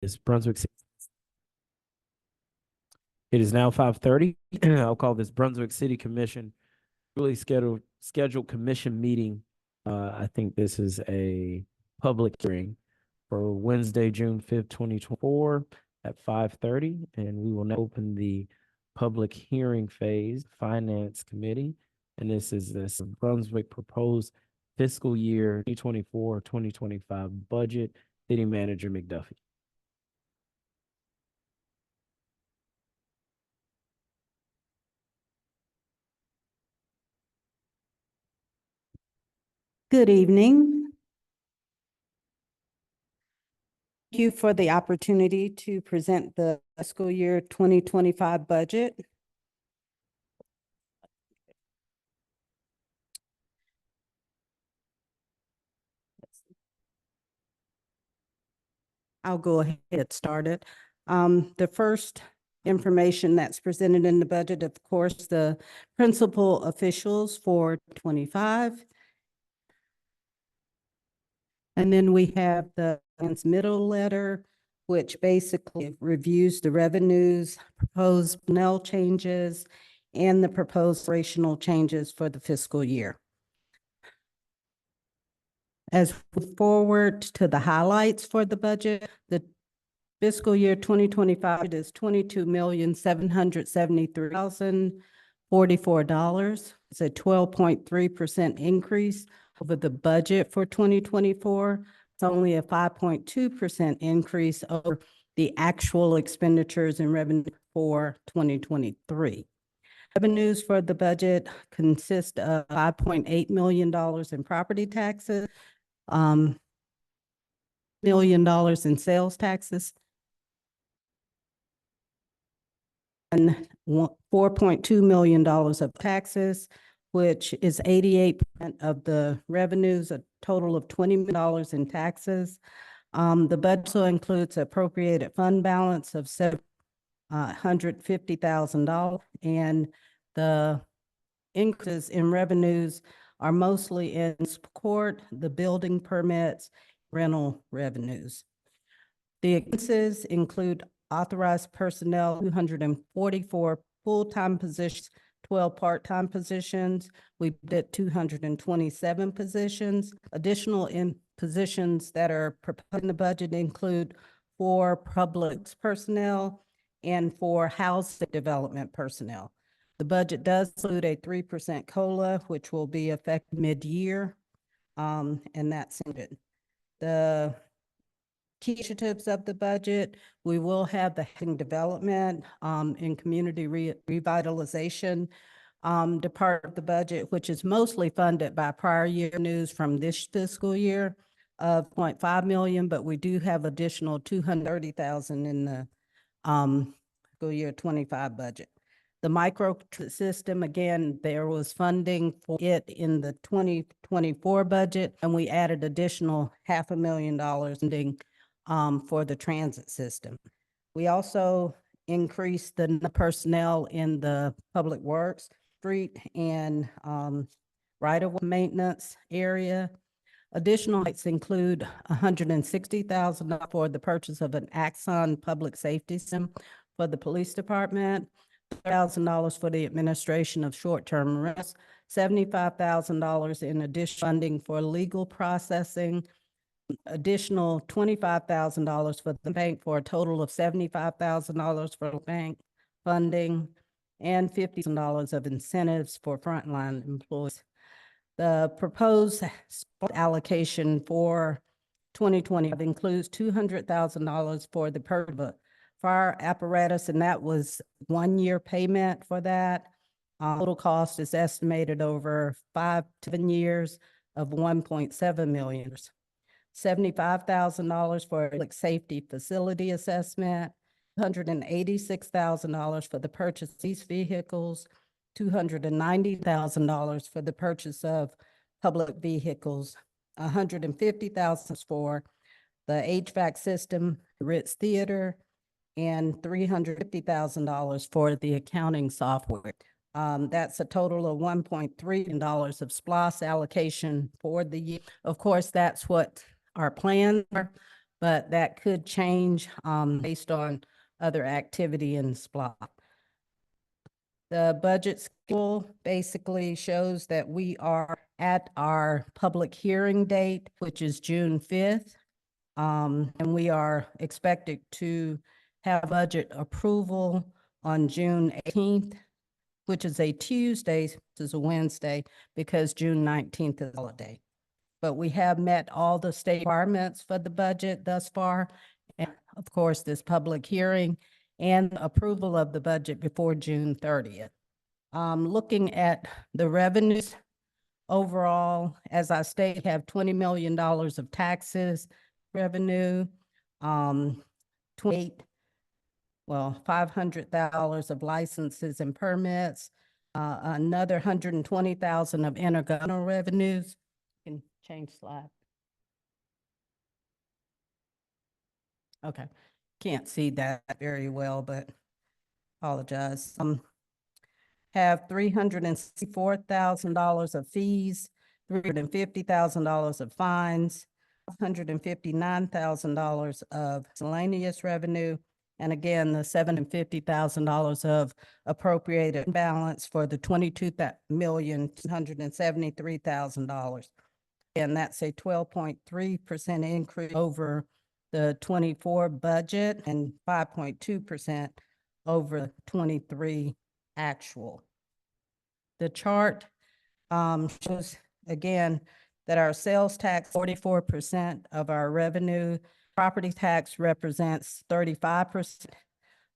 is Brunswick. It is now 5:30. I'll call this Brunswick City Commission really scheduled commission meeting. I think this is a public hearing for Wednesday, June 5th, 2024 at 5:30. And we will now open the public hearing phase, Finance Committee. And this is this Brunswick proposed fiscal year 2024-2025 budget. City Manager McDuffie. Good evening. Thank you for the opportunity to present the fiscal year 2025 budget. I'll go ahead and get started. The first information that's presented in the budget, of course, the principal officials for 25. And then we have the middle letter, which basically reviews the revenues, proposed personnel changes, and the proposed operational changes for the fiscal year. As we move forward to the highlights for the budget, the fiscal year 2025 is $22,773,044. It's a 12.3% increase over the budget for 2024. It's only a 5.2% increase over the actual expenditures and revenue for 2023. Revenues for the budget consist of $5.8 million in property taxes, $1 million in sales taxes, and $4.2 million of taxes, which is 88% of the revenues, a total of $20 million in taxes. The budget also includes appropriated fund balance of $750,000, and the increases in revenues are mostly in court, the building permits, rental revenues. The expenses include authorized personnel, 244 full-time positions, 12 part-time positions. We did 227 positions. Additional positions that are proposed in the budget include 4 public personnel and 4 housing development personnel. The budget does include a 3% COLA, which will be effective mid-year, and that's it. The key initiatives of the budget, we will have the housing development and community revitalization department of the budget, which is mostly funded by prior year revenues from this fiscal year of $0.5 million, but we do have additional $230,000 in the fiscal year 25 budget. The micro system, again, there was funding for it in the 2024 budget, and we added additional $500,000 funding for the transit system. We also increased the personnel in the public works, street, and right-of-way maintenance area. Additional lights include $160,000 for the purchase of an Axon public safety system for the police department, $1,000 for the administration of short-term rentals, $75,000 in additional funding for legal processing, additional $25,000 for the bank for a total of $75,000 for bank funding, and $50,000 of incentives for frontline employees. The proposed allocation for 2020 includes $200,000 for the purchase of fire apparatus, and that was 1-year payment for that. Total cost is estimated over 5 to 7 years of $1.7 million. $75,000 for public safety facility assessment, $186,000 for the purchase of these vehicles, $290,000 for the purchase of public vehicles, $150,000 for the HVAC system, Ritz Theater, and $350,000 for the accounting software. That's a total of $1.3 million of SPLOS allocation for the year. Of course, that's what our plans are, but that could change based on other activity in SPLOST. The budget schedule basically shows that we are at our public hearing date, which is June 5th. And we are expected to have budget approval on June 18th, which is a Tuesday, this is a Wednesday, because June 19th is a holiday. But we have met all the state requirements for the budget thus far. And of course, this public hearing and approval of the budget before June 30th. Looking at the revenues overall, as I stated, have $20 million of taxes revenue, 500,000 of licenses and permits, another 120,000 of intergovernmental revenues. You can change slide. Okay, can't see that very well, but apologize. Have $364,000 of fees, $350,000 of fines, $159,000 of miscellaneous revenue, and again, the $750,000 of appropriated balance for the $22,273,000. And that's a 12.3% increase over the 24 budget and 5.2% over 23 actual. The chart shows again that our sales tax 44% of our revenue, property tax represents 35%,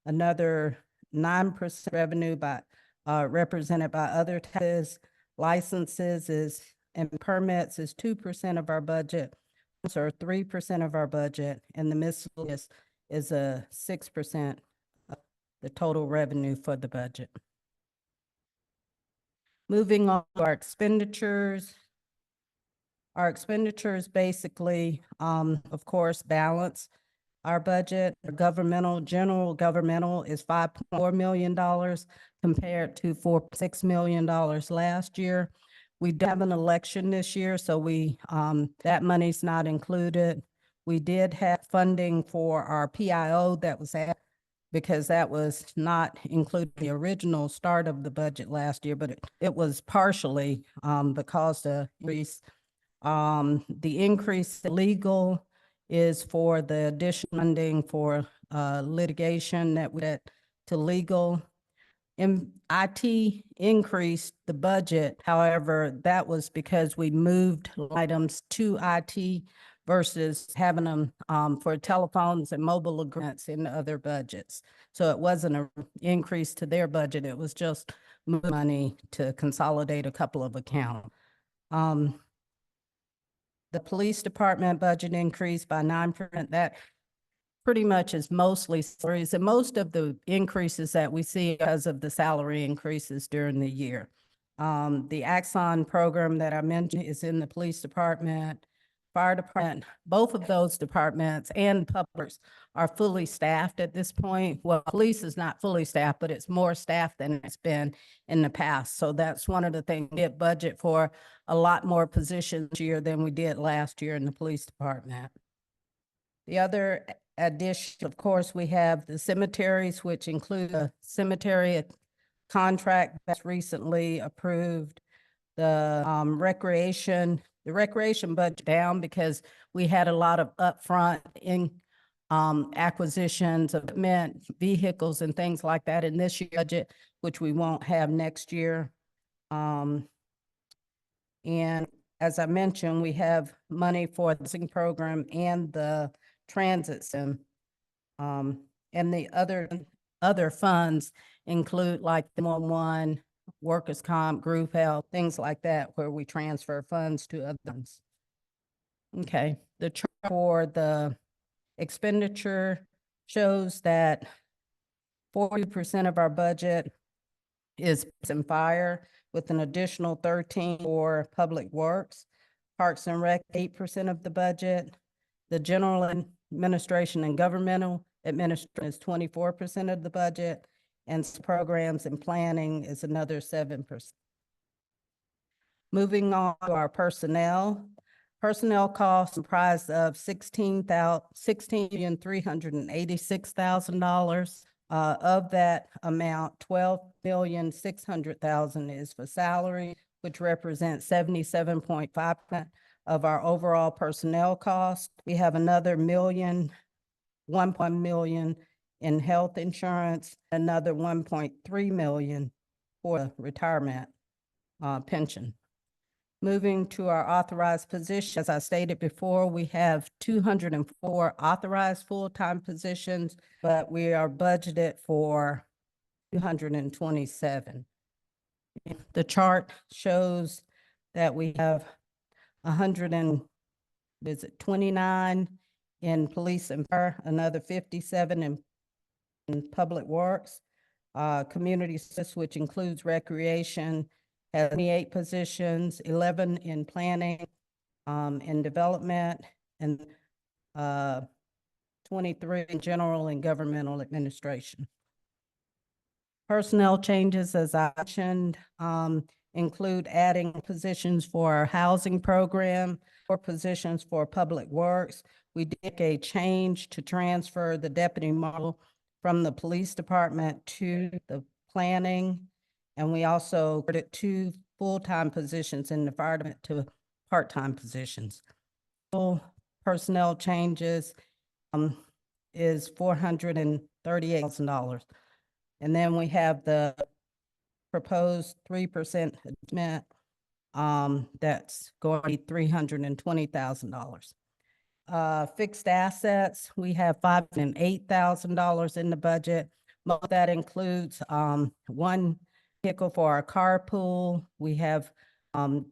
another 9% revenue by represented by other taxes, licenses and permits is 2% of our budget, or 3% of our budget, and the miscellaneous is a 6% of the total revenue for the budget. Moving on to our expenditures. Our expenditures basically, of course, balance our budget. General governmental is $5.4 million compared to $4.6 million last year. We do have an election this year, so that money's not included. We did have funding for our PIO that was at, because that was not included in the original start of the budget last year, but it was partially because the increase. The increase in legal is for the additional funding for litigation that went to legal. IT increased the budget. However, that was because we moved items to IT versus having them for telephones and mobile agreements in other budgets. So it wasn't an increase to their budget. It was just money to consolidate a couple of accounts. The police department budget increased by 9%. That pretty much is mostly salaries, and most of the increases that we see because of the salary increases during the year. The Axon program that I mentioned is in the police department, fire department. Both of those departments and publics are fully staffed at this point. Well, police is not fully staffed, but it's more staffed than it's been in the past. So that's one of the things we get budget for a lot more positions this year than we did last year in the police department. The other addition, of course, we have the cemeteries, which include a cemetery contract that's recently approved. The recreation budget down because we had a lot of upfront acquisitions of equipment, vehicles and things like that in this year's budget, which we won't have next year. And as I mentioned, we have money for the housing program and the transit sim. And the other funds include like the 111, workers' comp, group health, things like that, where we transfer funds to other ones. Okay, the chart for the expenditure shows that 40% of our budget is in fire, with an additional 13 for public works. Parks and Rec, 8% of the budget. The general administration and governmental administration is 24% of the budget, and programs and planning is another 7%. Moving on to our personnel, Personnel costs comprised of $16,386,000. Of that amount, $12,600,000 is for salary, which represents 77.5% of our overall personnel cost. We have another 1 million in health insurance, another 1.3 million for retirement pension. Moving to our authorized position, as I stated before, we have 204 authorized full-time positions, but we are budgeted for 227. The chart shows that we have 29 in police and fire, another 57 in public works. Community service, which includes recreation, has 28 positions, 11 in planning, and development, and 23 in general and governmental administration. Personnel changes, as I mentioned, include adding positions for our housing program, or positions for public works. We did a change to transfer the deputy marshal from the police department to the planning. And we also added 2 full-time positions in the fire department to part-time positions. Full personnel changes is $438,000. And then we have the proposed 3% adjustment that's going to be $320,000. Fixed assets, we have $508,000 in the budget. Most of that includes 1 vehicle for our carpool. We have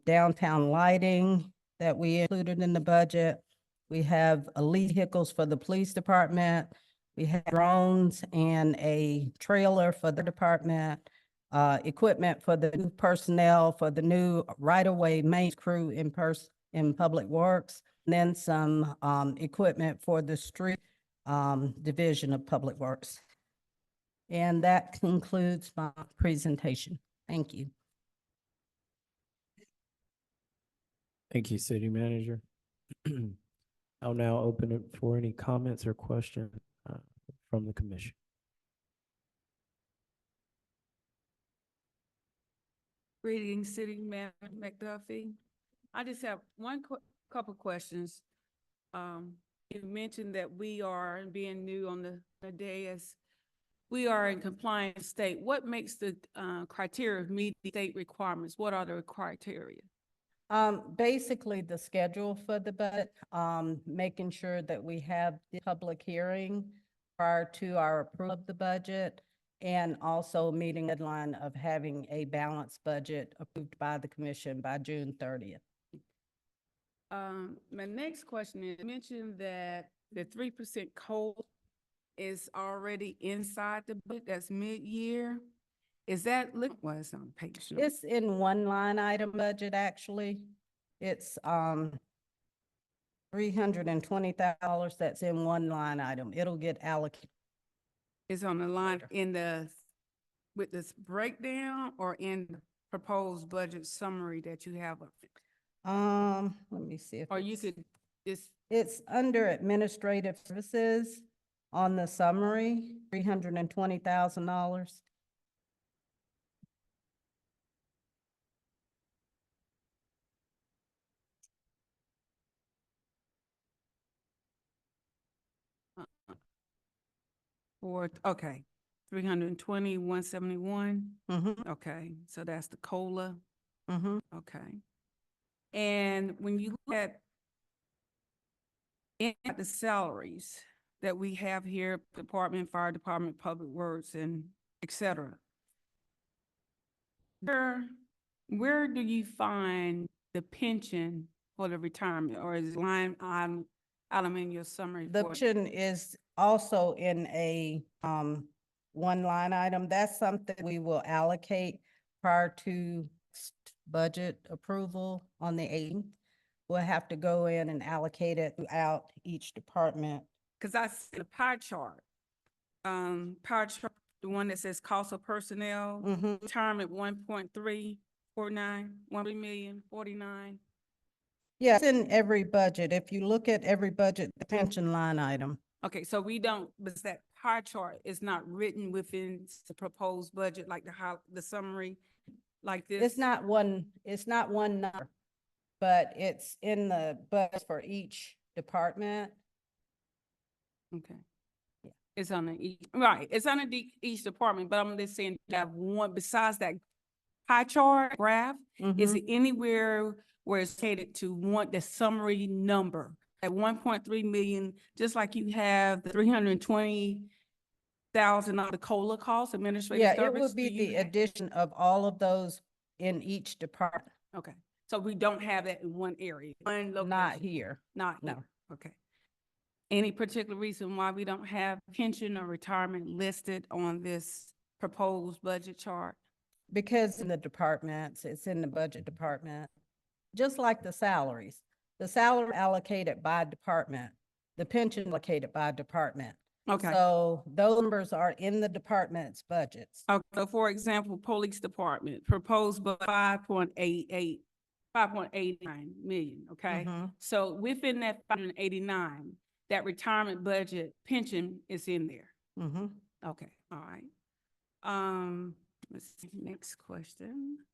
downtown lighting that we included in the budget. We have elite vehicles for the police department. We have drones and a trailer for the department, equipment for the new personnel, for the new right-of-way main crew in public works, and then some equipment for the street division of public works. And that concludes my presentation. Thank you. Thank you, City Manager. I'll now open it for any comments or questions from the commission. Greetings, City Manager McDuffie. I just have couple questions. You mentioned that we are, being new on the dais, we are in compliance state. What makes the criteria of meeting state requirements? What are the criteria? Basically the schedule for the budget, making sure that we have the public hearing prior to our approval of the budget, and also meeting the deadline of having a balanced budget approved by the commission by June 30th. My next question is, you mentioned that the 3% COLA is already inside the budget, that's mid-year. Is that, well, it's on page. It's in one line item budget, actually. It's $320,000 that's in one line item. It'll get allocated. Is on the line with this breakdown, or in the proposed budget summary that you have of it? Let me see if Or you could just. It's under administrative services on the summary, $320,000. Okay, 320, 171. Mm-hmm. Okay, so that's the COLA. Mm-hmm. Okay. And when you look at the salaries that we have here, department, fire department, public works, and et cetera, where do you find the pension for the retirement, or is line item in your summary? The pension is also in a one line item. That's something we will allocate prior to budget approval on the 8th. We'll have to go in and allocate it throughout each department. Because I see the pie chart, the one that says cost of personnel, retirement 1.349, 1 million 49. Yeah, it's in every budget. If you look at every budget, the pension line item. Okay, so we don't, but that pie chart is not written within the proposed budget, like the summary, like this? It's not one number, but it's in the budget for each department. Okay. Yeah. It's on each, right, it's on each department, but I'm just saying, you have one, besides that pie chart graph, is Mhm. it anywhere where it's stated to want the summary number at 1.3 million, just like you have the 320,000 on the COLA cost, administrative Yeah, it service? would be Do you the have- addition of all of those in each department, Okay, so we don't have that in one area, one location? not here. Not No. here, okay. Any particular reason why we don't have pension or retirement listed on this proposed budget chart? Because in the departments, it's in the budget department, just like the salaries. The salary allocated by department, the pension allocated by department. Okay. So those numbers are in the department's budgets. Okay, so for example, police department proposed but 5.89 million, okay? Mhm. So within that 589, that retirement budget pension is in there. Mhm. Okay, all right. Let's see, next question.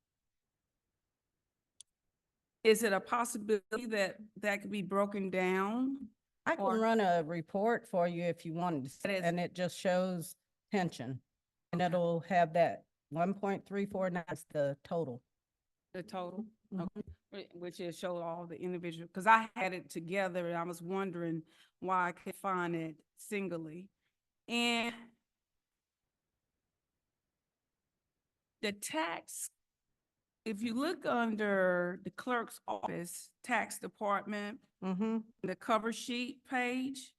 Is it a possibility that that could be broken down? I can Or- run a report for you if you wanted, That is- and it just shows pension. And Okay. it'll have that 1.349 is the total. The total? Mhm. Okay, which is show all the individual, because I had it together and I was wondering why I could find it singly. And the tax, if you look under the clerk's office, tax department, Mm-hmm. the cover sheet page,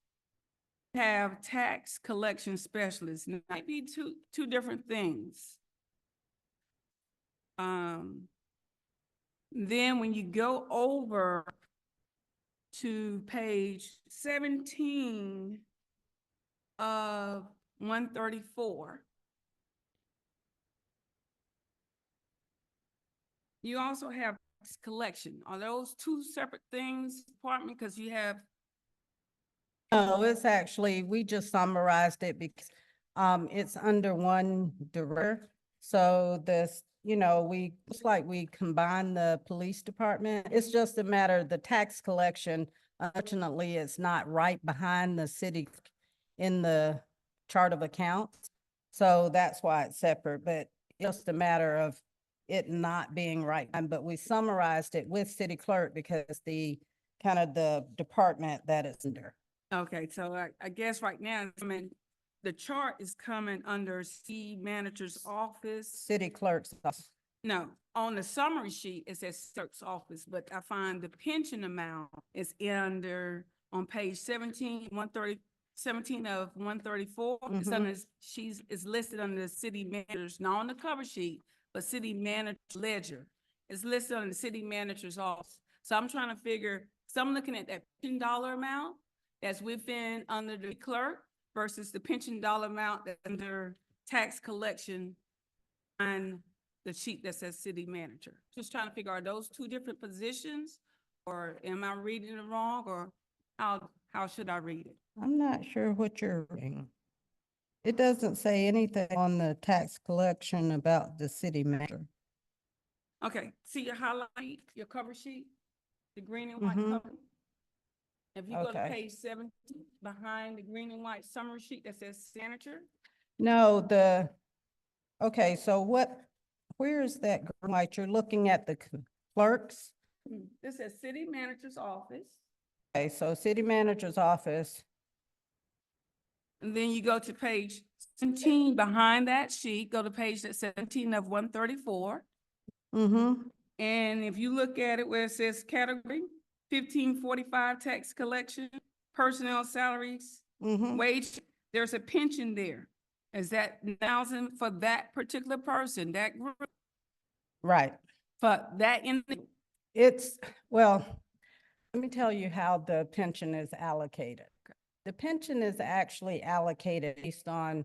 have tax collection specialists, Now, might be two different things. Then when you go over to page 17 of 134, you also have tax collection. Are those two separate things, department? Because you have, No, it's actually, we just summarized it because it's under one director. So this, we, just like we combine the police department, it's just a matter, the tax collection, unfortunately, it's not right behind the city in the chart of accounts. So that's why it's separate, but it's just a matter of it not being right. But we summarized it with city clerk because the kind of the department that it's under. okay, so I guess right now, the chart is coming under city manager's office. City clerk's office. No, on the summary sheet, it says clerk's office, but I find the pension amount is under, on page 17 of 134. It's Mhm. under, is listed under the city managers, not on the cover sheet, but city manager ledger. It's listed on the city manager's office. So I'm trying to figure, so I'm looking at that pension dollar amount that's within, under the clerk versus the pension dollar amount that's under tax collection on the sheet that says city manager. Just trying to figure, are those two different positions? Or am I reading it wrong, or how should I read it? I'm not sure what you're reading. It doesn't say anything on the tax collection about the city manager. Okay, see your highlight, your cover sheet, the green and white Mhm. cover? If you go to Okay. page 17, behind the green and white summary sheet that says senator, No, okay, so where is that green and white? You're looking at the clerks? this says city manager's office. Okay, so city manager's office. And then you go to page 17, behind that sheet, go to page 17 of 134. Mm-hmm. And if you look at it where it says category, 1545 tax collection, personnel salaries, Mm-hmm. wage, there's a pension there. Is that 1,000 for that particular person, that group, Right. for that in? Well, let me tell you how the pension is allocated. The pension is actually allocated based on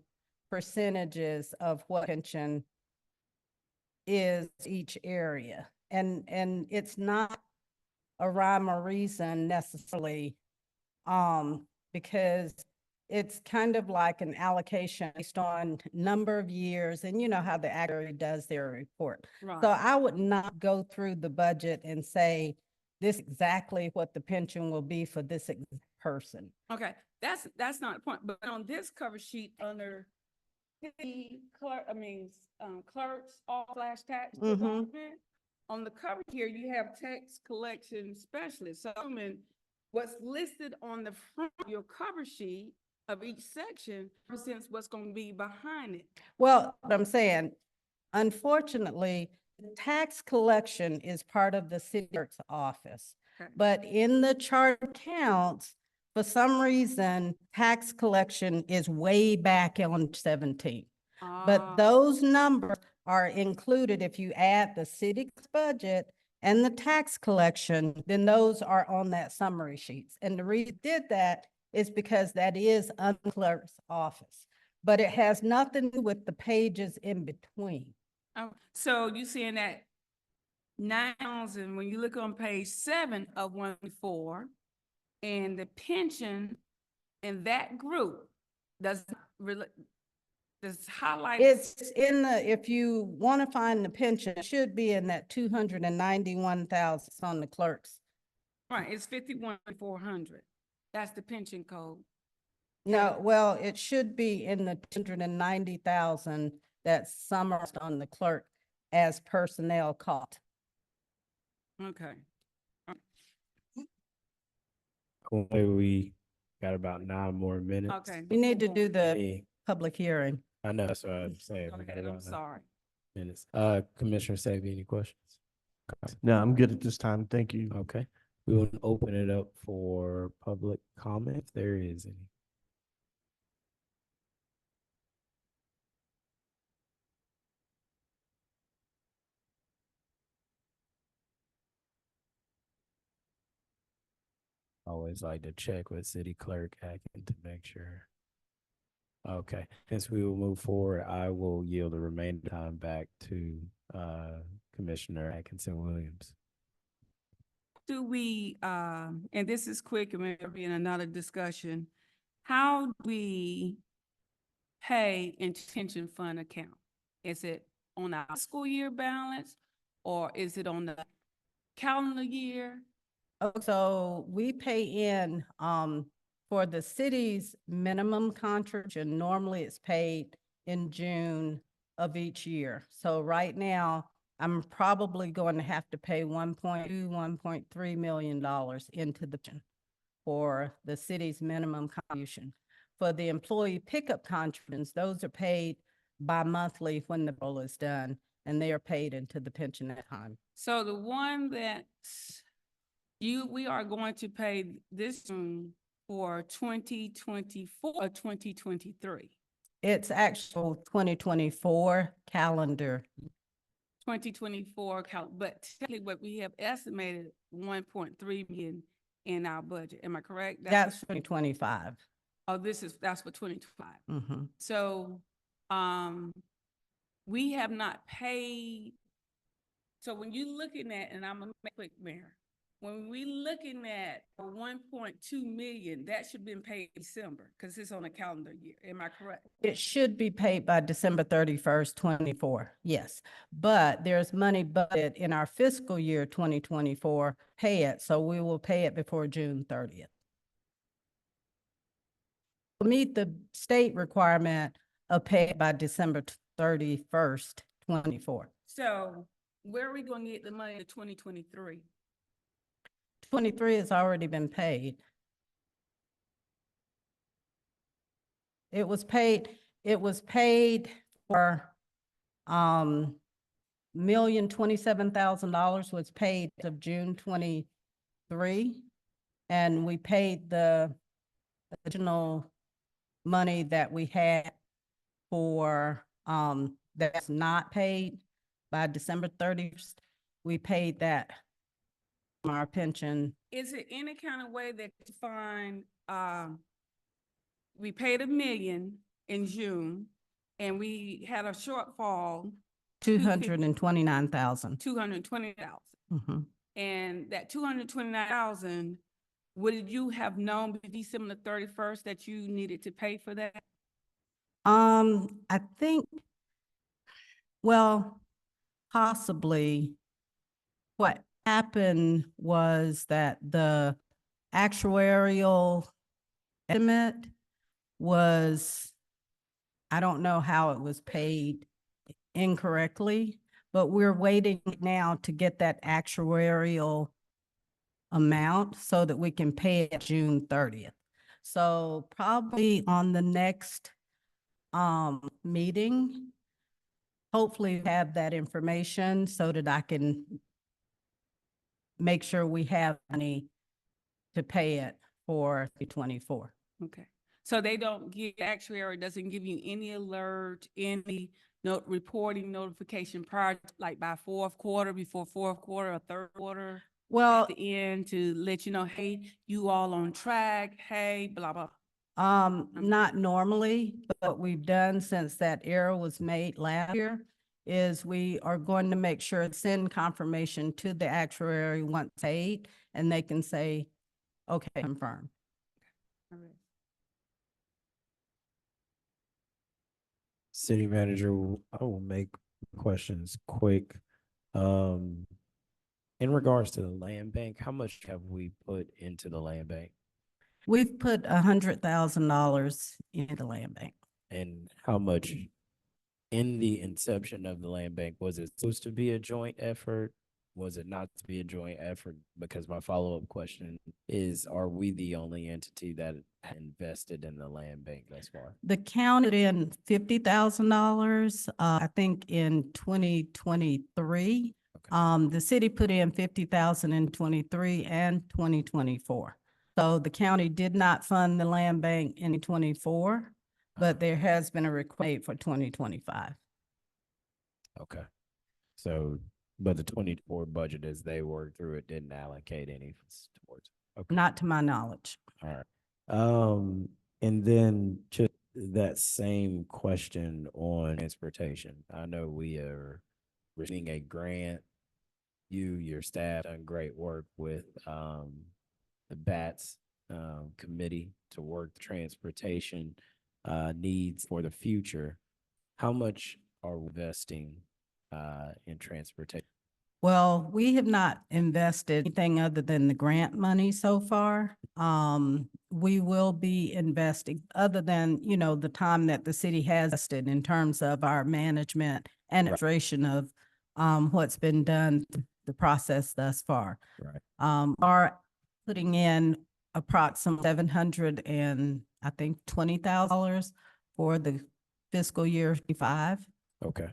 percentages of what pension is each area. And it's not a rhyme or reason necessarily, because it's kind of like an allocation based on number of years, and you know how the actuary does their report. So Right. I would not go through the budget and say this exactly what the pension will be for this person. Okay, that's not the point, but on this cover sheet under city clerk, clerks, all flash tax department, on the cover here, you have tax collection specialist. So, I mean, what's listed on the front of your cover sheet of each section represents what's gonna be behind it. Well, what I'm saying, unfortunately, tax collection is part of the city clerk's office. Okay. But in the chart accounts, for some reason, tax collection is way back on 17. But Ah, those numbers are included if you add the city's budget and the tax collection, then those are on that summary sheets. And the reason it did that is because that is under the clerk's office. But it has nothing to do with the pages in between. oh, so you seeing that 9,000, when you look on page 7 of 104, and the pension in that group does highlight. It's in the, if you want to find the pension, it should be in that 291,000 on the clerks. Right, it's 51,400. That's the pension code. No, well, it should be in the 290,000 that's summarized on the clerk as personnel cost. Okay. Maybe we got about 9 more minutes. Okay. We need to before- do the Me, public hearing. I know, that's what I'm saying. We got Okay, I'm about 9 sorry. minutes. Commissioner Savy, any questions? No, I'm good at this time. Thank you. Okay, we will open it up for public comment if there is any. Always like to check with City Clerk Atkins to make sure. Okay, since we will move forward, I will yield the remainder time back to Commissioner Atkinson Williams. Do we, and this is quick, and maybe in another discussion, how do we pay into pension fund account? Is it on our school year balance, or is it on the calendar year? So we pay in, for the city's minimum contribution, normally it's paid in June of each year. So right now, I'm probably going to have to pay $1.3 million into the pension for the city's minimum contribution. For the employee pickup contributions, those are paid bi-monthly when the bill is done, and they are paid into the pension at time. So the one that we are going to pay this June for 2024 or 2023? It's actual 2024 calendar. 2024, but technically what we have estimated 1.3 million in our budget. Am I correct? That's 2025. Oh, that's for 2025. Mhm. So, we have not paid. So when you're looking at, and I'm gonna make it quick, Mayor, when we looking at 1.2 million, that should have been paid December, because it's on a calendar year. Am I correct? It should be paid by December 31st, 24, yes. But there's money budgeted in our fiscal year 2024, pay it, so we will pay it before June 30th. Meet the state requirement of pay it by December 31st, 24. So where are we gonna get the money in 2023? 23 has already been paid. It was paid for, $1,027,000 was paid of June 23. And we paid the original money that we had for, that's not paid by December 30th. We paid that from our pension. Is it any kind of way that you find, we paid $1 million in June and we had a shortfall, 229,000. 220,000. Mhm. And that 229,000, would you have known by December 31st that you needed to pay for that? I think, well, possibly what happened was that the actuarial estimate was, I don't know how it was paid incorrectly, but we're waiting now to get that actuarial amount so that we can pay it June 30th. So probably on the next meeting, hopefully have that information so that I can make sure we have money to pay it for the 24. Okay. So they don't give, actuary doesn't give you any alert, any note reporting notification prior, like by fourth quarter, before fourth quarter or third quarter? Well, At the end to let you know, hey, you all on track, hey, blah, blah. not normally, but what we've done since that error was made last year is we are going to make sure to send confirmation to the actuary once paid, and they can say, okay, confirmed. All right. City manager, I will make questions quick. In regards to the land bank, how much have we put into the land bank? We've put $100,000 in the land bank. And how much in the inception of the land bank, was it supposed to be a joint effort? Was it not to be a joint effort? Because my follow-up question is, are we the only entity that invested in the land bank thus far? The county in $50,000, I think in 2023. Okay. The city put in 50,000 in 23 and 2024. So the county did not fund the land bank in 24, but there has been a request for 2025. Okay. So, but the 24 budget as they worked through it didn't allocate any towards. Okay. Not to my knowledge. All right. And then just that same question on transportation. I know we are receiving a grant. Your staff done great work with the BATS committee to work transportation needs for the future. How much are we investing in transportation? Well, we have not invested anything other than the grant money so far. We will be investing other than, you know, the time that the city has invested in terms of our management and administration of what's been done, the process thus far. Right. Are putting in approximately 700 and I think $20,000 for the fiscal year 25. Okay.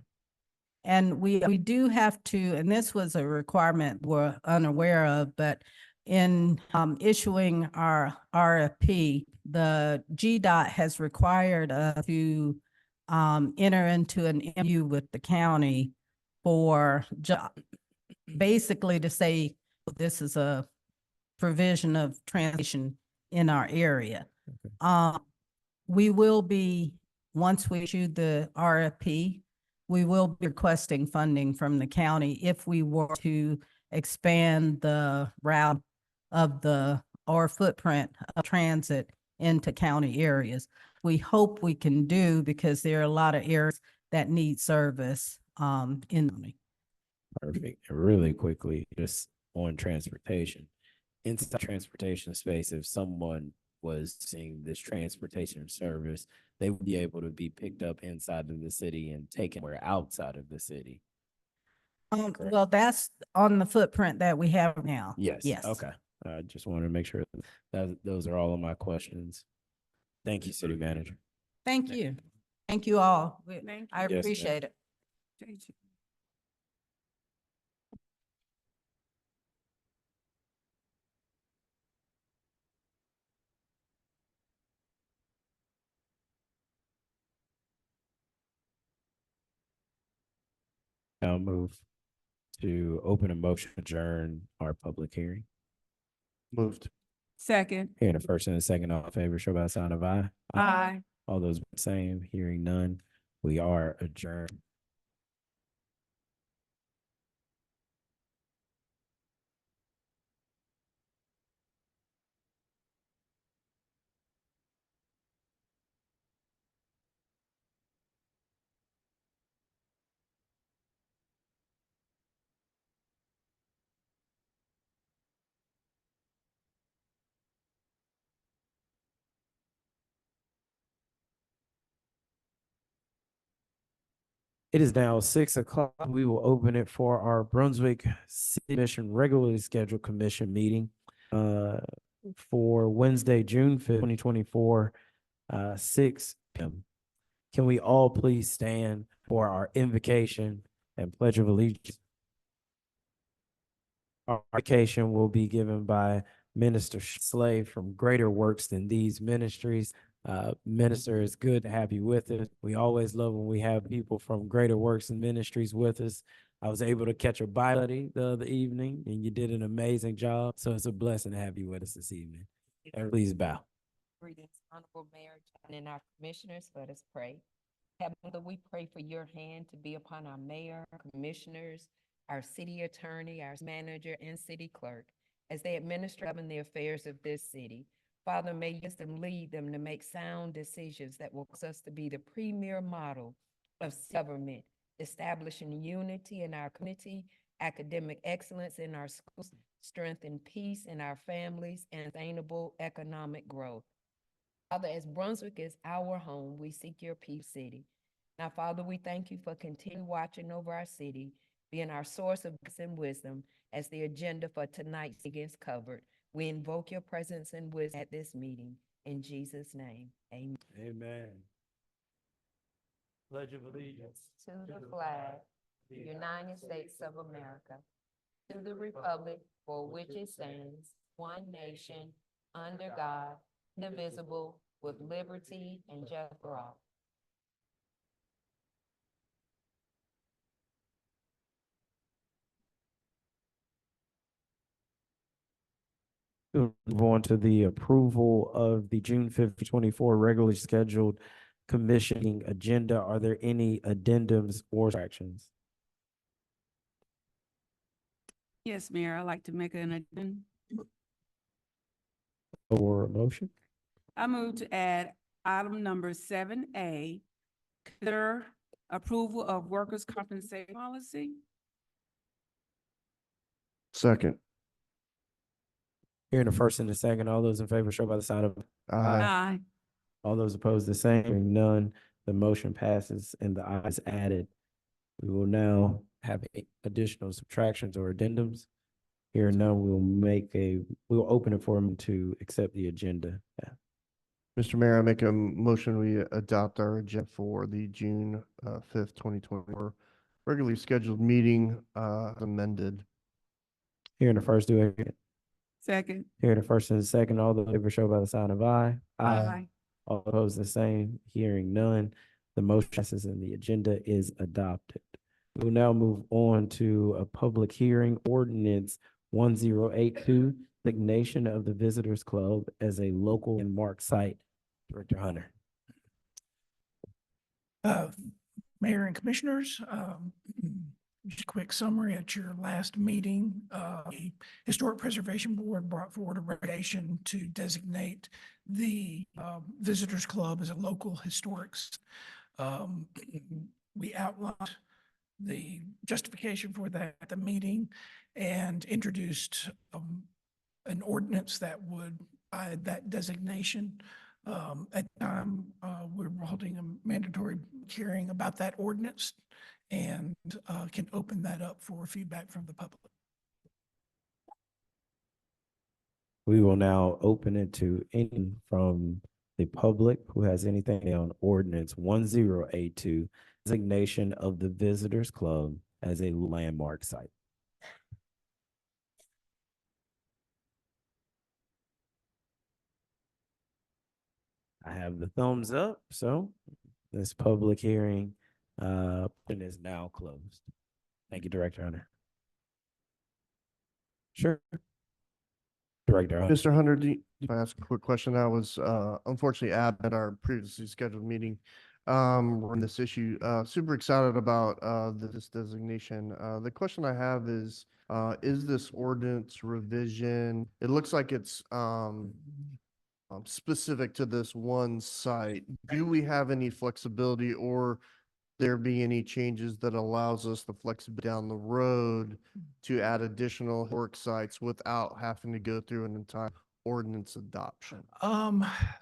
And we do have to, and this was a requirement we're unaware of, but in issuing our RFP, the GDOT has required us to enter into an MOU with the county for basically to say this is a provision of transportation in our area. Okay. We will be, once we issue the RFP, we will be requesting funding from the county if we were to expand the route of or footprint of transit into county areas. We hope we can do because there are a lot of areas that need service in. Perfect. And really quickly, just on transportation. Inside transportation space, if someone was seeing this transportation service, they would be able to be picked up inside of the city and taken where outside of the city. Well, that's on the footprint that we have now. Yes. Yes. Okay. I just wanted to make sure that those are all of my questions. Thank you, City Manager. Thank you. Thank you all. Thank I you. Yes, appreciate it. Thank you. I'll move to open a motion to adjourn our public hearing. Moved. Second. Hearing a first and a second, all in favor, show by sign of aye. Aye. All those same, hearing none, we are adjourned. It is now 6 o'clock. We will open it for our Brunswick City Commission regularly scheduled commission meeting for Wednesday, June 5th, 2024, 6 p.m. Can we all please stand for our invocation and pledge of allegiance? Our invocation will be given by Minister Slave from Greater Works Than These Ministries. Minister, it's good to have you with us. We always love when we have people from Greater Works and Ministries with us. I was able to catch a Bible study the other evening, and you did an amazing job. So it's a blessing to have you with us this evening. And please bow. Greetings, Honorable Mayor John and our commissioners. Let us pray. Heavenly Father, we pray for your hand to be upon our mayor, commissioners, our city attorney, our manager, and city clerk as they administer in the affairs of this city. Father, may wisdom lead them to make sound decisions that will cause us to be the premier model of government, establishing unity in our community, academic excellence in our schools, strength and peace in our families, and sustainable economic growth. Father, as Brunswick is our home, we seek your peace city. Now, Father, we thank you for continuing watching over our city, being our source of grace and wisdom as the agenda for tonight's meeting is covered. We invoke your presence and wisdom at this meeting. In Jesus' name, amen. Amen. Pledge of allegiance. To the flag, the United States of America, to the republic for which it stands, one nation, under God, indivisible, with liberty and justice for all. We'll move on to the approval of the June 5th, 2024 regularly scheduled commissioning agenda. Are there any addendums or subtractions? Yes, Mayor, I'd like to make an addendum. Or a motion? I move to add item number 7A, consider approval of workers' compensation policy. Second. Hearing the first and the second, all those in favor show by the sign of Aye. Aye. all those opposed the same. Hearing none, the motion passes and the ayes added. We will now have additional subtractions or addendums. Hearing none, we'll open it for them to accept the agenda. Mr. Mayor, I make a motion, we adopt our agenda for the June 5th, 2024 regularly scheduled meeting amended. Hearing the first, do it. Second. Hearing the first and the second, all those in favor show by the sign of aye. Aye. All opposed the same. Hearing none, the motion passes and the agenda is adopted. We will now move on to a public hearing, ordinance 1082, designation of the Visitors Club as a local landmark site. Director Hunter. Mayor and Commissioners, just a quick summary. At your last meeting, the Historic Preservation Board brought forward a recommendation to designate the Visitors Club as a local historic. We outlined the justification for that at the meeting and introduced an ordinance that would add that designation. At the time, we're holding a mandatory hearing about that ordinance and can open that up for feedback from the public. We will now open it to anyone from the public who has anything on ordinance 1082, designation of the Visitors Club as a landmark site. I have the thumbs up, so this public hearing is now closed. Thank you, Director Hunter. Sure. Director Hunter. Mr. Hunter, if I ask a quick question, I was unfortunately at our previously scheduled meeting on this issue. Super excited about this designation. The question I have is this ordinance revision? It looks like it's specific to this one site. Do we have any flexibility or there be any changes that allows us the flexibility down the road to add additional work sites without having to go through an entire ordinance adoption?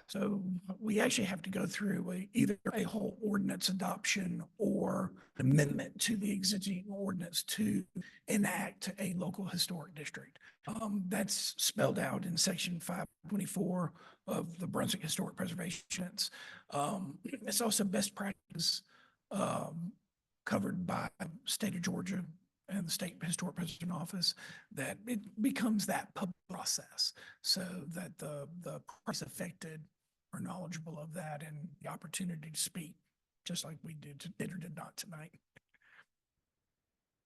So we actually have to go through either a whole ordinance adoption or amendment to the existing ordinance to enact a local historic district. That's spelled out in section 524 of the Brunswick Historic Preservation Ordinance. It's also best practice, covered by state of Georgia and the State Historic Preservation Office, that it becomes that public process so that the parties affected are knowledgeable of that and the opportunity to speak, just like we did or did not tonight.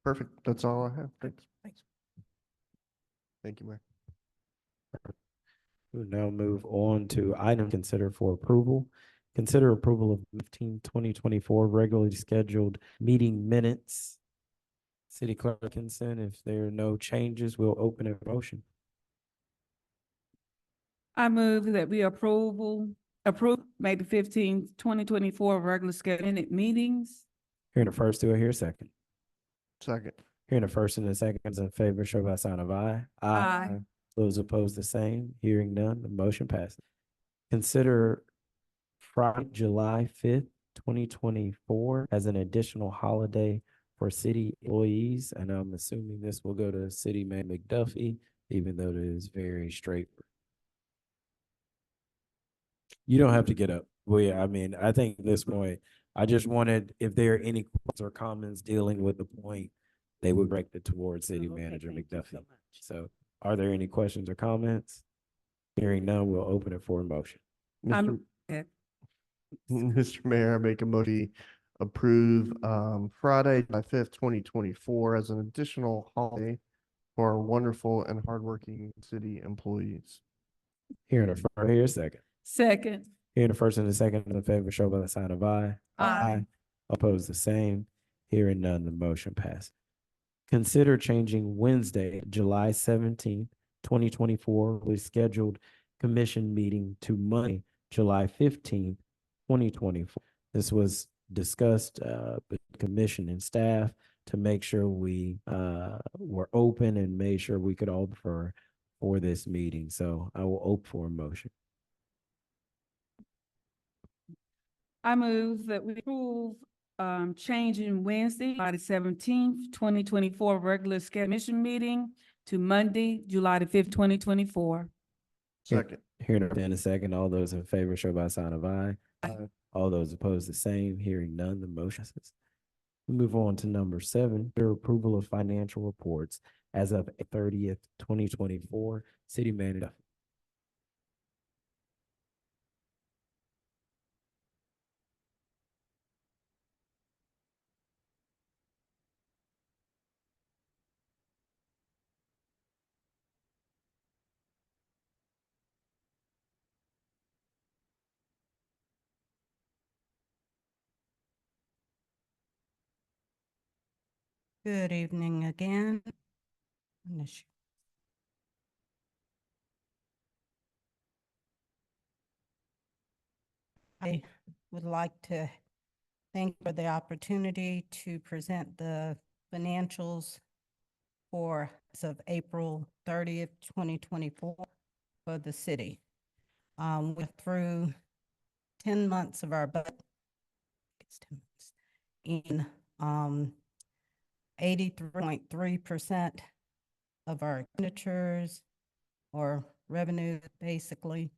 Perfect. That's all I have. Thanks. Thanks. Thank you, Mayor. We'll now move on to item consider for approval. Consider approval of 2024 regularly scheduled meeting minutes. City Clerk consent. If there are no changes, we'll open a motion. I move that we approve May the 15th, 2024 regular scheduled minute meetings. Hearing the first, do I hear a second? Second. Hearing the first and the second, those in favor, show by sign of aye. Aye. Those opposed, the same. Hearing none, the motion passes. Consider Friday, July 5th, 2024 as an additional holiday for city employees, and I'm assuming this will go to City Man McDuffie, even though it is very straightforward. You don't have to get up. Well, yeah, I mean, I think at this point, I just wanted, if there are any questions or comments dealing with the point, they would direct it towards City Manager McDuffie. So are there any questions or comments? Hearing none, we'll open it for a motion. Mr. Okay. Mr. Mayor, I make a motion to approve Friday, July 5th, 2024 as an additional holiday for our wonderful and hardworking city employees. Hearing a first, here a second. Second. Hearing the first and the second, in favor, show by the sign of aye. Aye. Opposed, the same. Hearing none, the motion passed. Consider changing Wednesday, July 17th, 2024, with scheduled commission meeting to Monday, July 15th, 2024. This was discussed with commission and staff to make sure we were open and made sure we could all prefer for this meeting. So I will open for a motion. I move that we approve changing Wednesday, July the 17th, 2024 regular scheduled commission meeting to Monday, July the 5th, 2024. Second. Hearing in a second, all those in favor show by sign of aye. Aye. All those opposed, the same. Hearing none, the motion passes. We move on to number 7, their approval of financial reports as of 30th, 2024. City Manager. Good evening again. I would like to thank you for the opportunity to present the financials for as of April 30th, 2024 for the city. We're through 10 months of our budget. It's 10 months. In 83.3% of our expenditures or revenue, basically.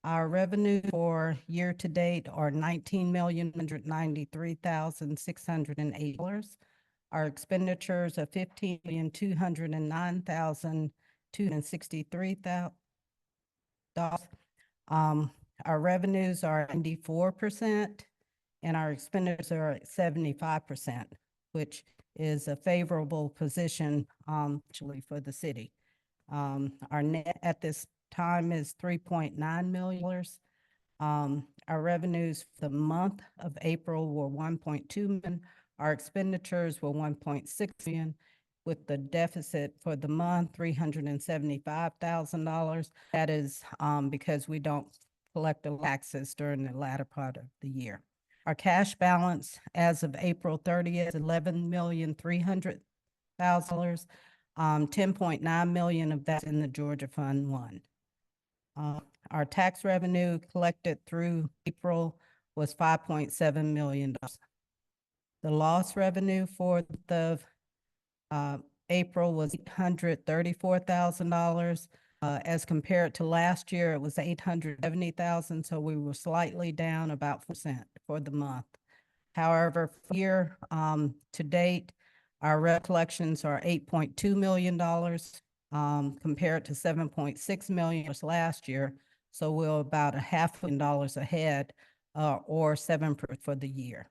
Our revenue for year to date are $19,193,608. Our expenditures are $15,209,263. Our revenues are 94% and our expenditures are at 75%, which is a favorable position actually for the city. Our net at this time is $3.9 million. Our revenues for the month of April were $1.2 million. Our expenditures were $1.6 million, with the deficit for the month $375,000. That is because we don't collect the taxes during the latter part of the year. Our cash balance as of April 30th, $11,300,000. $10.9 million of that in the Georgia Fund 1. Our tax revenue collected through April was $5.7 million. The loss revenue for the April was $834,000. As compared to last year, it was $870,000, so we were slightly down about 4% for the month. However, year to date, our collections are $8.2 million compared to $7.6 million last year. So we're about $500,000 ahead, or 7% for the year.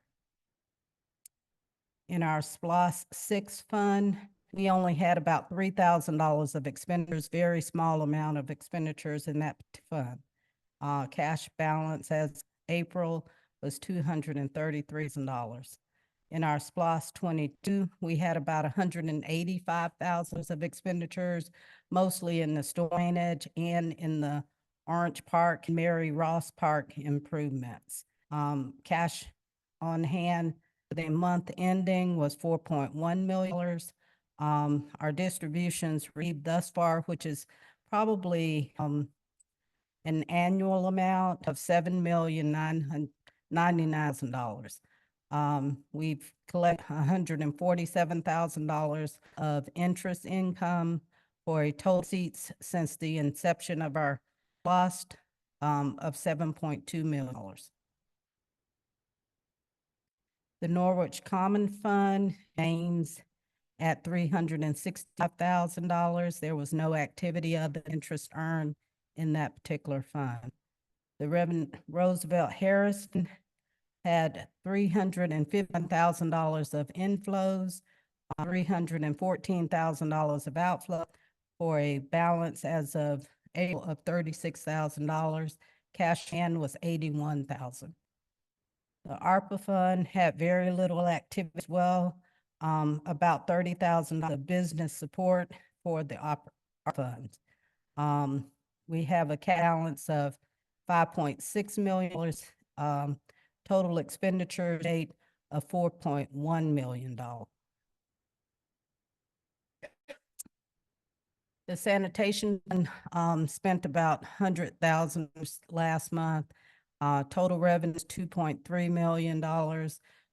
In our SPLOS 6 fund, we only had about $3,000 of expenditures, very small amount of expenditures in that fund. Cash balance as April was $233,000. In our SPLOS 22, we had about $185,000 of expenditures, mostly in the drainage and in the Orange Park, Mary Ross Park improvements. Cash on hand for the month ending was $4.1 million. Our distributions received thus far, which is probably an annual amount of $7,999,000. We've collected $147,000 of interest income for a total receipts since the inception of our lost of $7.2 million. The Norwich Common Fund aims at $365,000. There was no activity of the interest earned in that particular fund. The Roosevelt Harrison had $351,000 of inflows, $314,000 of outflow, for a balance as of April of $36,000. Cash hand was $81,000. The ARPA fund had very little activity as well, about $30,000 of business support for the ARPA funds. We have a balance of $5.6 million, total expenditure date of $4.1 million. The sanitation spent about $100,000 last month. Total revenue is $2.3 million.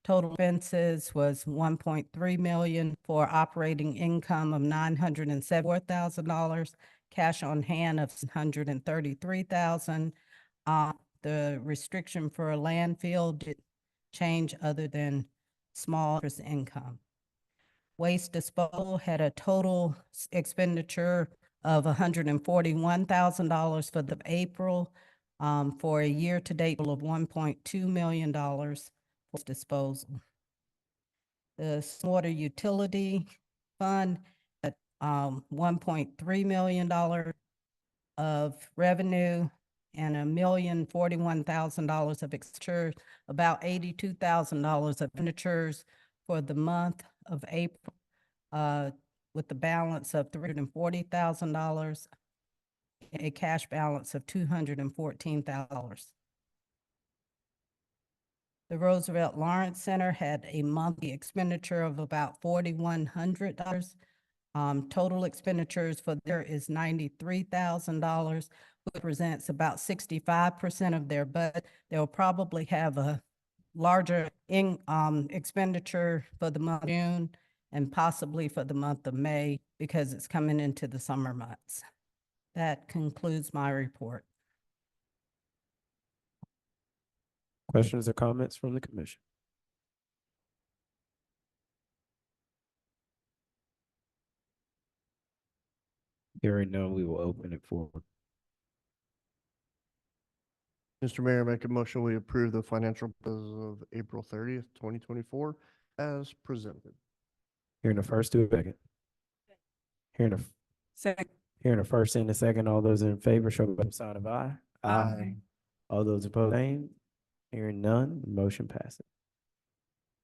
Total expenses was $1.3 million for operating income of $974,000. Cash on hand of $133,000. The restriction for a landfill did change other than small interest income. Waste disposal had a total expenditure of $141,000 for the April, for a year-to-date of $1.2 million for disposal. The water utility fund at $1.3 million of revenue and $1,041,000 of expenditures, about $82,000 of expenditures for the month of April, with the balance of $340,000, a cash balance of $214,000. The Roosevelt Lawrence Center had a monthly expenditure of about $4,100. Total expenditures for there is $93,000, which represents about 65% of their budget. They'll probably have a larger expenditure for the month of June and possibly for the month of May because it's coming into the summer months. That concludes my report. Questions or comments from the commission? Hearing none, we will open it for. Mr. Mayor, make a motion, we approve the financial bills of April 30th, 2024 as presented. Hearing a first, do a second. Hearing a Second. Hearing a first and a second, all those in favor show by the sign of aye. Aye. All those opposed, same. Hearing none, the motion passes.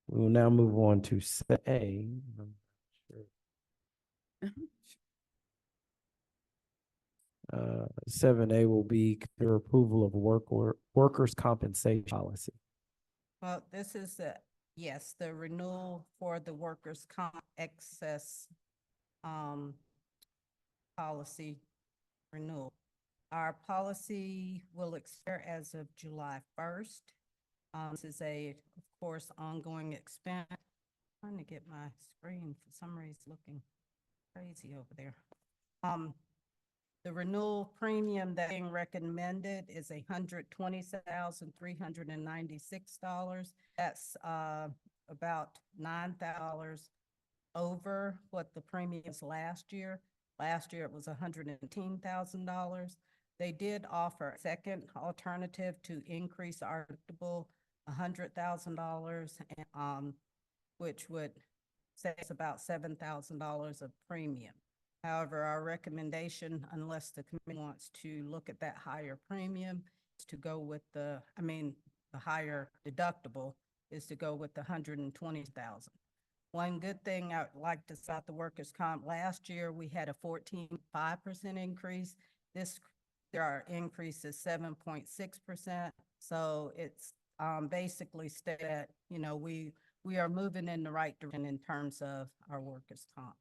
We will now move on to 7A. I'm not sure. 7A will be consider approval of workers' compensation policy. Well, this is the renewal for the workers' comp excess policy renewal. Our policy will expire as of July 1st. This is of course, ongoing expense. Trying to get my screen, for some reason, looking crazy over there. The renewal premium that being recommended is $127,396. That's about $9,000 over what the premium was last year. Last year it was $110,000. They did offer a second alternative to increase our deductible $100,000, which would save us about $7,000 of premium. However, our recommendation, unless the committee wants to look at that higher premium, is to go with the higher deductible is to go with the 120,000. One good thing I'd like to say about the workers' comp, last year we had a 14.5% increase. Our increase is 7.6%. So it's basically stated, we are moving in the right direction in terms of our workers' comp.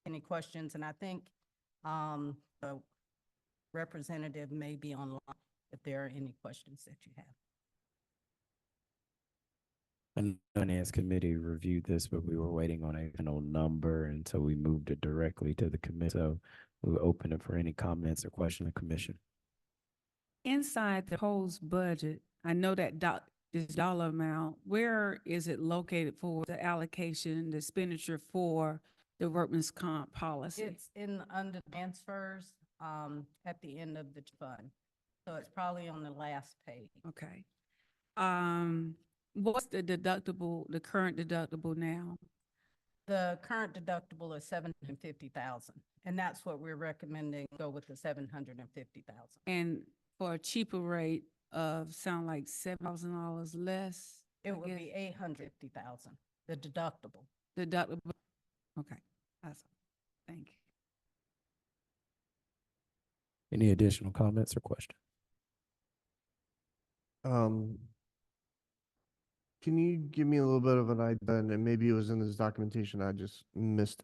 Any questions? And I think the representative may be online if there are any questions that you have. And the Finance Committee reviewed this, but we were waiting on a final number, and so we moved it directly to the committee. So we'll open it for any comments or question of the commission. Inside the proposed budget, I know that this dollar amount, where is it located for the allocation, the expenditure for the workman's comp policy? It's under transfers at the end of the fund. So it's probably on the last page. Okay. What's the deductible, the current deductible now? The current deductible is $750,000, and that's what we're recommending, go with the $750,000. And for a cheaper rate of sound like $7,000 less? It I would guess, be $850,000, the deductible. deductible. Okay, that's, thank you. Any additional comments or questions? Can you give me a little bit of an idea, and maybe it was in this documentation I just missed,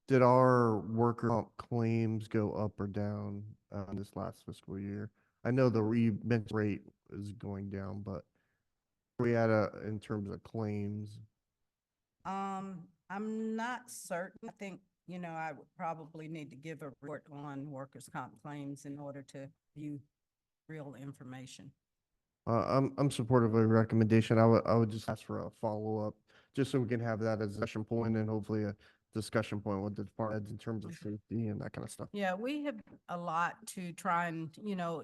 did our worker comp claims go up or down, this last fiscal year? I know the rate is going down, but where we at, in terms of claims? I'm not certain. I think, I would probably need to give a report on workers' comp claims in order to view real information. I'm supportive of a recommendation. I would just ask for a follow-up, just so we can have that as a discussion point and hopefully a discussion point with the department heads in terms of safety and that kind of stuff. Yeah, we have a lot to try and,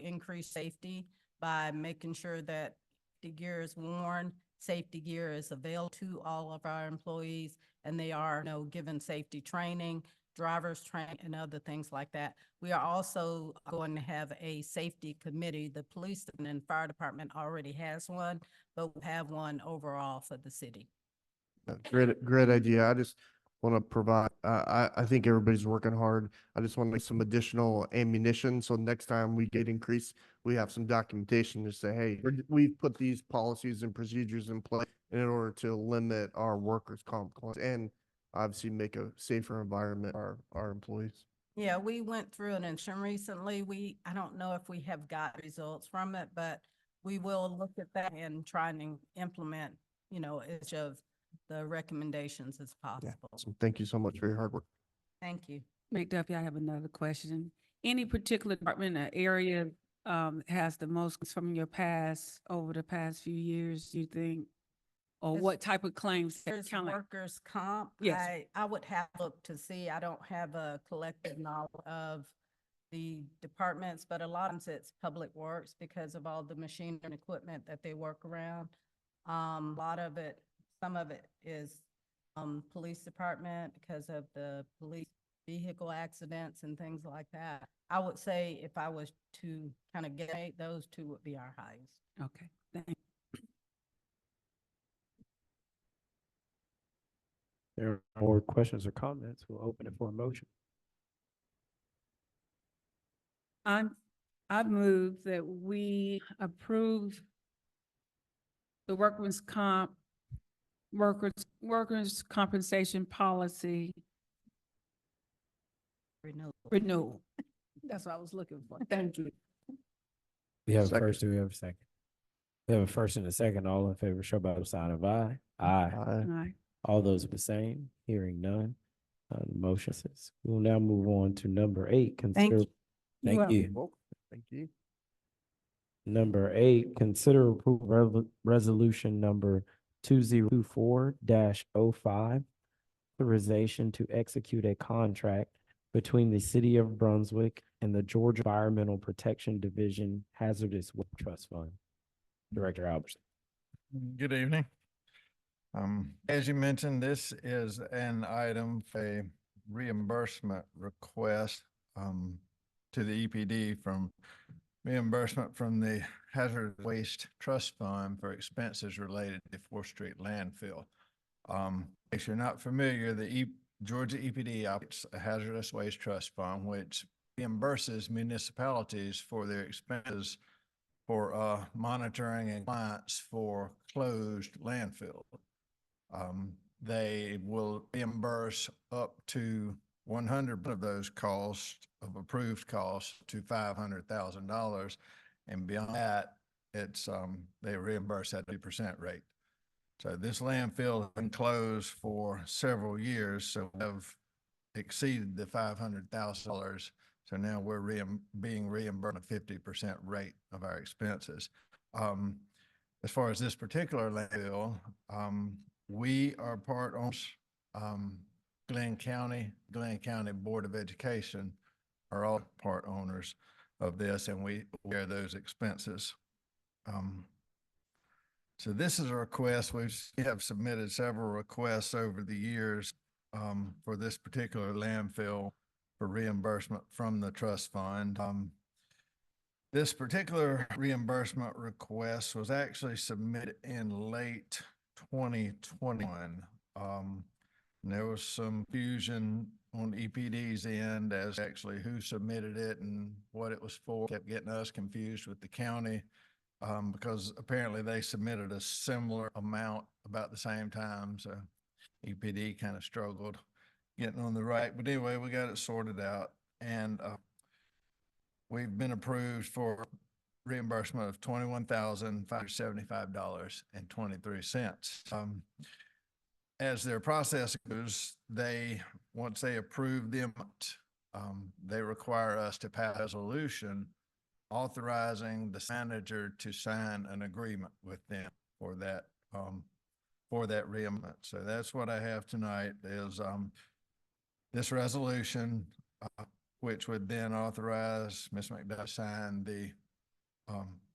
increase safety by making sure that the gear is worn, safety gear is available to all of our employees, and they are, given safety training, driver's training, and other things like that. We are also going to have a safety committee. The police and fire department already has one, but we'll have one overall for the city. Great idea. I just want to provide, I think everybody's working hard. I just want to make some additional ammunition. So next time we get increased, we have some documentation to say, hey, we've put these policies and procedures in place in order to limit our workers' comp claims and obviously make a safer environment for our employees. Yeah, we went through an insurance recently. I don't know if we have got results from it, but we will look at that and try and implement, each of the recommendations as possible. So thank you so much for your hard work. Thank you. McDuffie, I have another question. Any particular department or area has the most from your past, over the past few years, you think? Or As- what type of claims? There's Kind of like, workers' comp. Yes. I would have to look to see. I don't have a collective knowledge of the departments, but a lot of times it's public works because of all the machine and equipment that they work around. A lot of it, some of it is police department because of the police vehicle accidents and things like that. I would say if I was to kind of get, those two would be our highest. okay, thank you. There are more questions or comments. We'll open it for a motion. I move that we approve the workers' compensation policy Renewal. That's what I was looking for. Thank you. We have a Second. first, do we have a second? We have a first and a second. All in favor, show by the sign of aye. Aye. Aye. All right. All those the same, hearing none. The motion says, we'll now move on to number 8. Consider, you. thank welcome. you. Thank you. Number 8, consider approve resolution number 2024-05, authorization to execute a contract between the City of Brunswick and the Georgia Environmental Protection Division Hazardous Waste Trust Fund. Director Albertson. Good evening. As you mentioned, this is an item for a reimbursement request, to the EPD from reimbursement from the Hazardous Waste Trust Fund for expenses related to 4th Street landfill. If you're not familiar, the Georgia EPD operates a Hazardous Waste Trust Fund, which reimburses municipalities for their expenses for monitoring and compliance for closed landfill. They will reimburse up to 100% of those costs of approved costs to $500,000. And beyond that, it's, they reimburse at a 2% rate. So this landfill has been closed for several years, so we have exceeded the $500,000. So now we're being reimbursed a 50% rate of our expenses. As far as this particular landfill, we are part owners. Glenn County Board of Education are all part owners of this, and we bear those expenses. So this is a request. We have submitted several requests over the years for this particular landfill for reimbursement from the trust fund. This particular reimbursement request was actually submitted in late 2021. There was some confusion on EPD's end as actually who submitted it and what it was for. Kept getting us confused with the county because apparently they submitted a similar amount about the same time. So EPD kind of struggled getting on the right. But anyway, we got it sorted out, and we've been approved for reimbursement of $21,575.23. As their process goes, once they approve the amount, they require us to pass a resolution authorizing the manager to sign an agreement with them for that reimbursement. So that's what I have tonight is this resolution, which would then authorize Ms. McDuff to sign the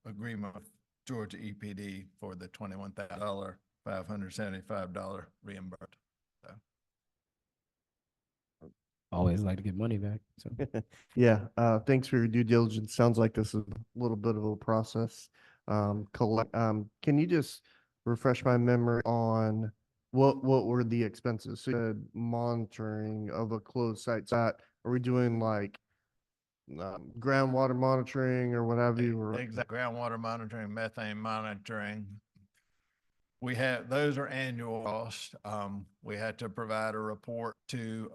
agreement with Georgia EPD for the $21,575 reimbursement. So. Always like to get money back. So Yeah, thanks for your due diligence. Sounds like this is a little bit of a process. Can you just refresh my memory on what were the expenses? So you said monitoring of a closed site. Are we doing like groundwater monitoring or what have you? Or Exact groundwater monitoring, methane monitoring. Those are annual costs. We had to provide a report to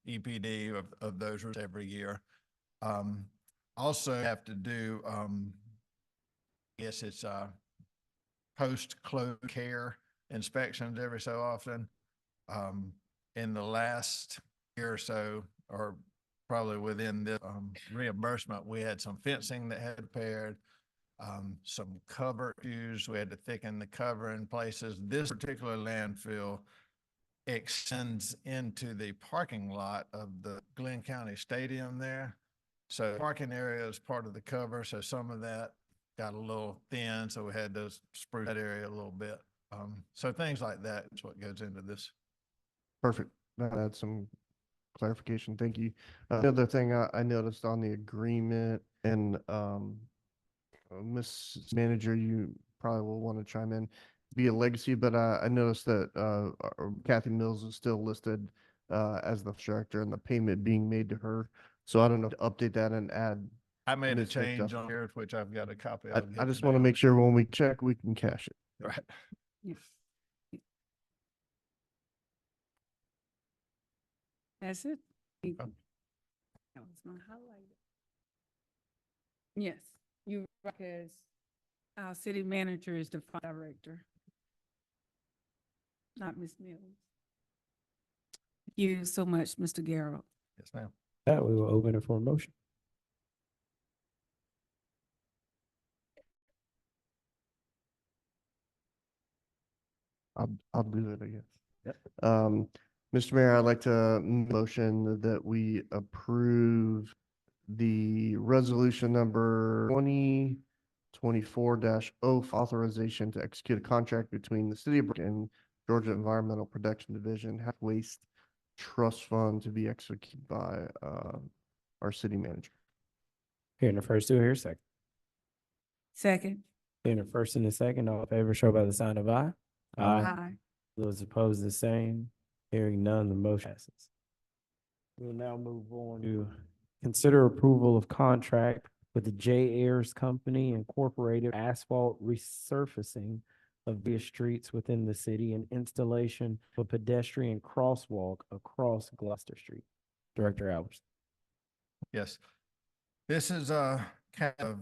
EPD of those every year. Also have to do, I guess it's post-close care inspections every so often. In the last year or so, or probably within the reimbursement, we had some fencing that had repaired, some cover issues. We had to thicken the cover in places. This particular landfill extends into the parking lot of the Glenn County Stadium there. So the parking area is part of the cover. So some of that got a little thin. So we had to spruce that area a little bit. So things like that is what goes into this. Perfect. That adds some clarification. Thank you. Another thing I noticed on the agreement, and Ms. Manager, you probably will want to chime in, be a legacy, but I noticed that Kathy Mills is still listed as the director and the payment being made to her. So I don't know, to update that and add. I made a Ms. change McDuff. on here, which I've got a copy of. I just want to make sure when we check, we can cash it. Right. That's it. I was gonna highlight it. Yes, you, because our city manager is the fund director, not Ms. Mills. Thank you so much, Mr. Garrett. Yes, ma'am. That we will open it for a motion. I'll do it, I guess. Yep. Mr. Mayor, I'd like to motion that we approve the resolution number 2024-0 authorization to execute a contract between the city of Brunswick and Georgia Environmental Protection Division Hazardous Waste Trust Fund to be executed by our city manager. Here in the first, do I hear a second? Second. Here in the first and the second, all in favor, show by the sign of aye. Aye. Those opposed, the same. Hearing none, the motion passes. We'll now move on to consider approval of contract with the J Ayers Company Incorporated asphalt resurfacing of various streets within the city and installation of a pedestrian crosswalk across Gloucester Street. Director Alberts. Yes. This is a kind of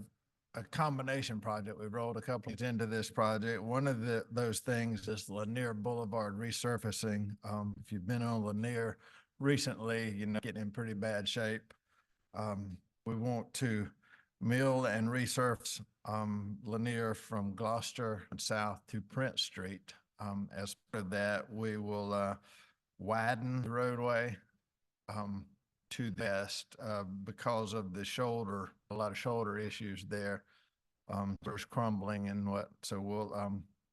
a combination project. We rolled a couple of into this project. One of those things is Lanier Boulevard resurfacing. If you've been on Lanier recently, you know, getting in pretty bad shape. We want to mill and resurface Lanier from Gloucester and south to Prince Street. As part of that, we will widen the roadway to the west because of the shoulder, a lot of shoulder issues there. There's crumbling and what, so we'll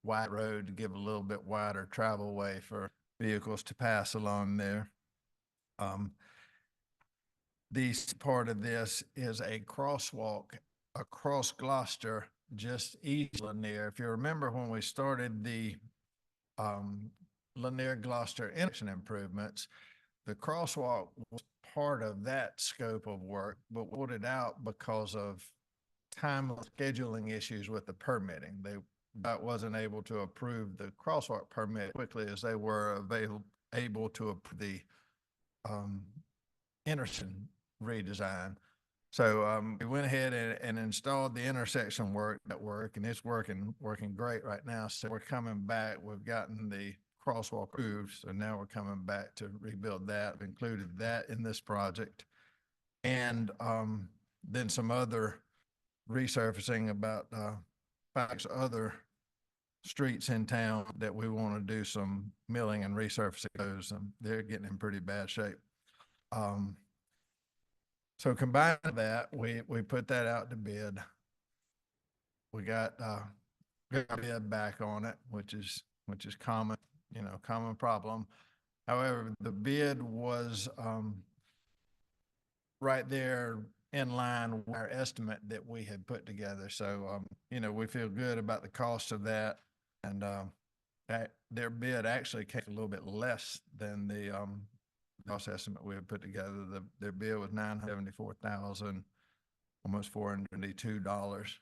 wide road to give a little bit wider travel way for vehicles to pass along there. This part of this is a crosswalk across Gloucester, just east of Lanier. If you remember when we started the Lanier Gloucester intersection improvements, the crosswalk was part of that scope of work, but pulled it out because of time scheduling issues with the permitting. That wasn't able to approve the crosswalk permit quickly as they were able to approve the intersection redesign. So we went ahead and installed the intersection network, and it's working great right now. So we're coming back. We've gotten the crosswalk approved, so now we're coming back to rebuild that. We've included that in this project, and then some other resurfacing about 5 other streets in town that we want to do some milling and resurfacing those. They're getting in pretty bad shape. So combined with that, we put that out to bid. We got a bid back on it, which is common, common problem. However, the bid was right there in line with our estimate that we had put together. So, we feel good about the cost of that. And their bid actually came a little bit less than the cost estimate we had put together. Their bid was $974,000, almost $482.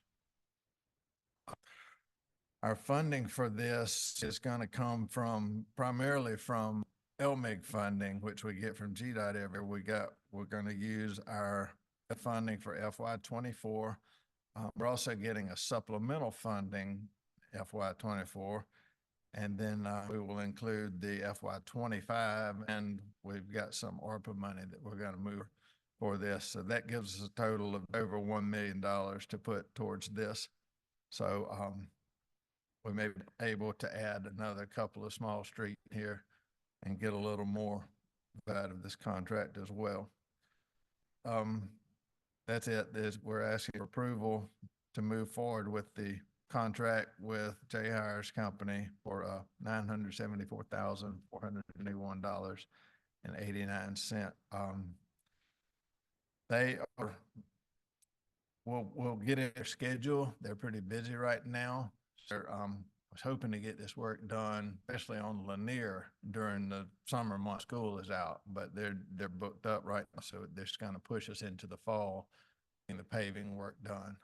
Our funding for this is going to come primarily from LMIG funding, which we get from GDOT every. We're going to use our funding for FY24. We're also getting a supplemental funding FY24, and then we will include the FY25, and we've got some ARPA money that we're going to move for this. So that gives us a total of over $1 million to put towards this. So we may be able to add another couple of small streets here and get a little more out of this contract as well. That's it. We're asking for approval to move forward with the contract with J Ayers Company for $974,481.89. We'll get in their schedule. They're pretty busy right now. So was hoping to get this work done, especially on Lanier during the summer month school is out, but they're booked up right now. So they're just going to push us into the fall and the paving work done.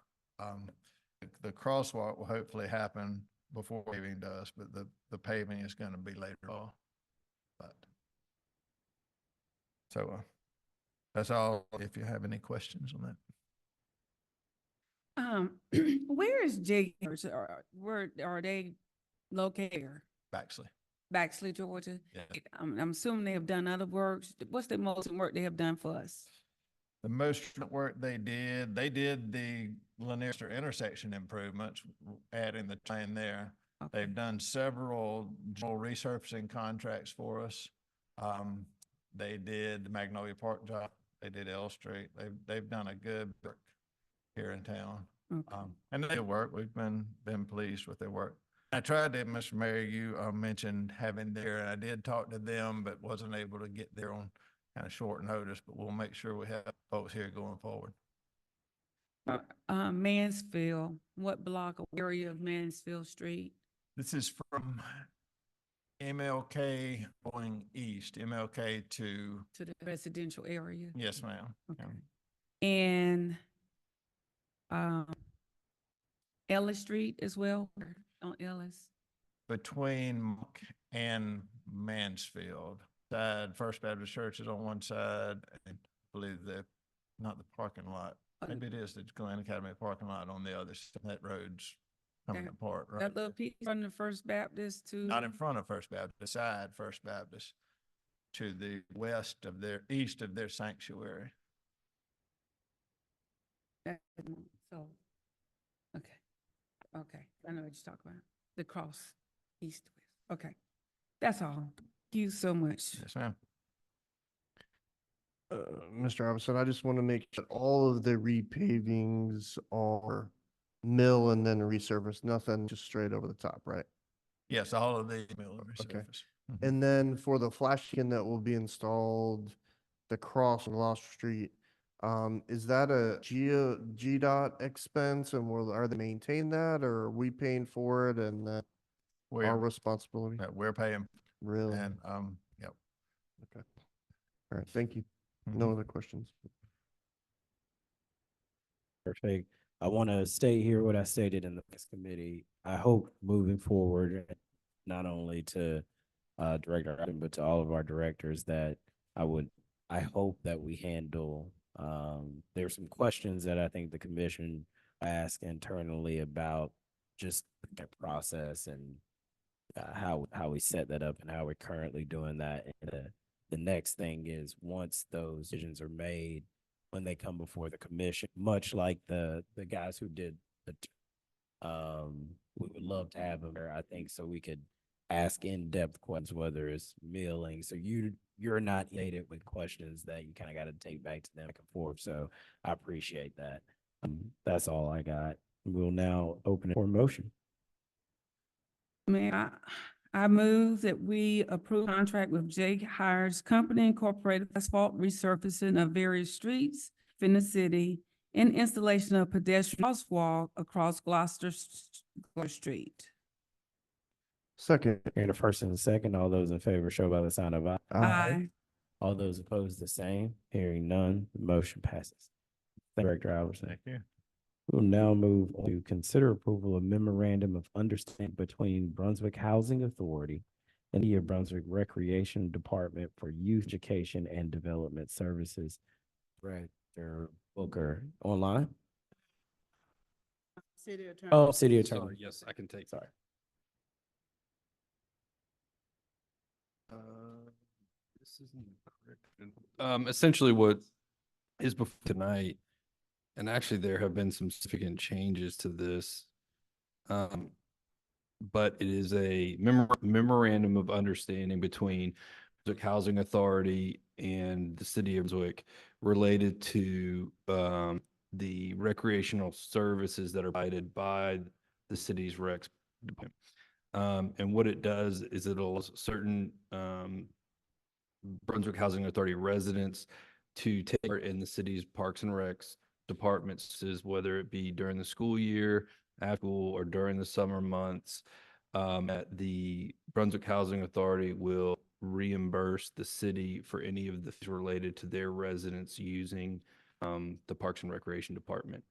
The crosswalk will hopefully happen before paving does, but the paving is going to be later on. But so That's all, if you have any questions on that. Where is Jiggers, or where are they located? Baxley. Baxley, Georgia? Yeah. I'm assuming they have done other works. What's the most work they have done for us? The most recent work they did the Lancaster intersection improvements, adding the train there. Okay. They've done several general resurfacing contracts for us. They did the Magnolia Park job. They did L Street. They've done a good work here in town. Okay. And they work. We've been pleased with their work. I tried to, Mr. Mayor, you mentioned having there, and I did talk to them, but wasn't able to get there on kind of short notice, but we'll make sure we have folks here going forward. Mansfield, what block or area of Mansfield Street? This is from MLK going east, MLK to, To the residential area? yes, ma'am. Okay. And, Ellis Street as well, or on Ellis? Between Monk and Mansfield, First Baptist Church is on one side, and I believe not the parking lot. Maybe it is the Glen Academy parking lot on the other side. That road's coming That- apart, right? That little piece from the First Baptist to? Not in front of First Baptist, beside First Baptist, to the east of their sanctuary. So, okay, I know what you're talking about, the cross, east to west, okay. That's all. Thank you so much. Yes, ma'am. Mr. Robinson, I just want to make sure all of the repavings are mill and then resurface, nothing just straight over the top, right? Yes, all of the mill Okay. resurface. Mhm. And then for the flashing that will be installed, the cross on Lost Street, is that a GDOT expense, and are they maintain that, or are we paying for it and our We're, responsibility? we're paying, Really? and, yep. Okay. All right, thank you. Mhm. No other questions. Perfect. I want to state here what I stated in the next committee. I hope moving forward, not only to Director Item, but to all of our directors, that I hope that we handle, there's some questions that I think the commission asked internally about just the process and how we set that up and how we're currently doing that. And the next thing is, once those decisions are made, when they come before the commission, much like the guys who did we would love to have them there, I think, so we could ask in-depth questions, whether it's milling. So you're not inundated with questions that you kind of got to take back to them back and forth. So I appreciate that. That's all I got. We'll now open it for motion. Mayor, I move that we approve contract with J Hires Company Incorporated asphalt resurfacing of various streets in the city and installation of pedestrian crosswalk across Gloucester Street. Second. Hearing the first and the second, all those in favor show by the sign of aye. Aye. All those opposed, the same. Hearing none, the motion passes. Thank you, Director Alverson. Thank you. We'll now move on to consider approval of memorandum of understanding between Brunswick Housing Authority and the Brunswick Recreation Department for Youth Education and Development Services. Director Booker, online? City Attorney. Oh, City Attorney. Sorry, yes, I can take. Sorry. This isn't correct. Essentially what is before tonight, and actually there have been some significant changes to this. But it is a memorandum of understanding between Brunswick Housing Authority and the city of Brunswick related to the recreational services that are provided by the city's recs department. And what it does is it allows certain Brunswick Housing Authority residents to take part in the city's parks and recs departments, whether it be during the school year, after school, or during the summer months. The Brunswick Housing Authority will reimburse the city for any of the fees related to their residents using the Parks and Recreation Department.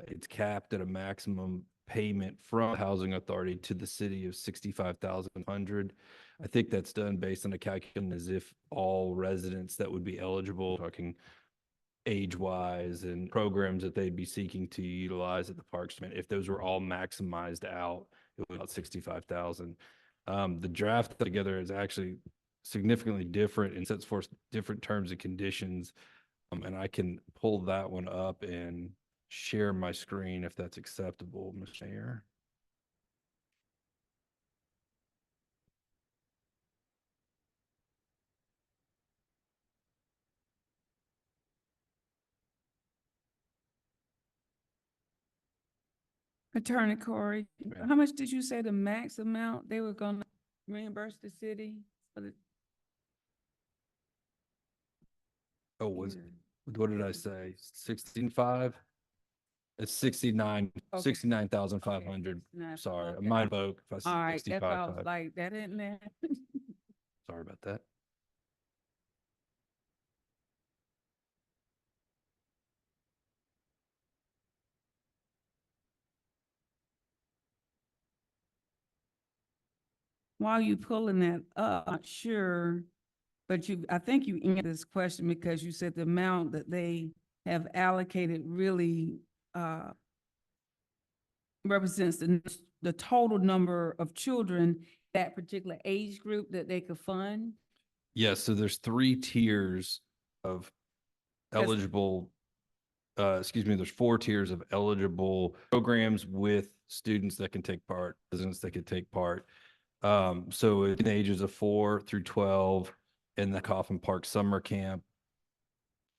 It's capped at a maximum payment from the Housing Authority to the city of $65,100. I think that's done based on a calculation as if all residents that would be eligible, talking age-wise and programs that they'd be seeking to utilize at the parks. If those were all maximized out, it was about 65,000. The draft together is actually significantly different and sets forth different terms and conditions. And I can pull that one up and share my screen if that's acceptable, Mr. Mayor. Attorney Corey, Yeah. how much did you say the max amount they were gonna reimburse the city for the? Oh, was, year? what did I say? 16.5? It's 69, Okay. 69,500. Okay, Sorry, okay. my vote. If I All said right, that's why I was 65.5. like, that isn't there. Sorry about that. While you pulling that up, I'm not sure, but I think you answered this question because you said the amount that they have allocated really, represents the total number of children, that particular age group that they could fund. Yes, so there's 3 tiers of That's- eligible, there's 4 tiers of eligible programs with students that can take part, residents that can take part. So in the ages of 4 through 12 in the Coffin Park Summer Camp,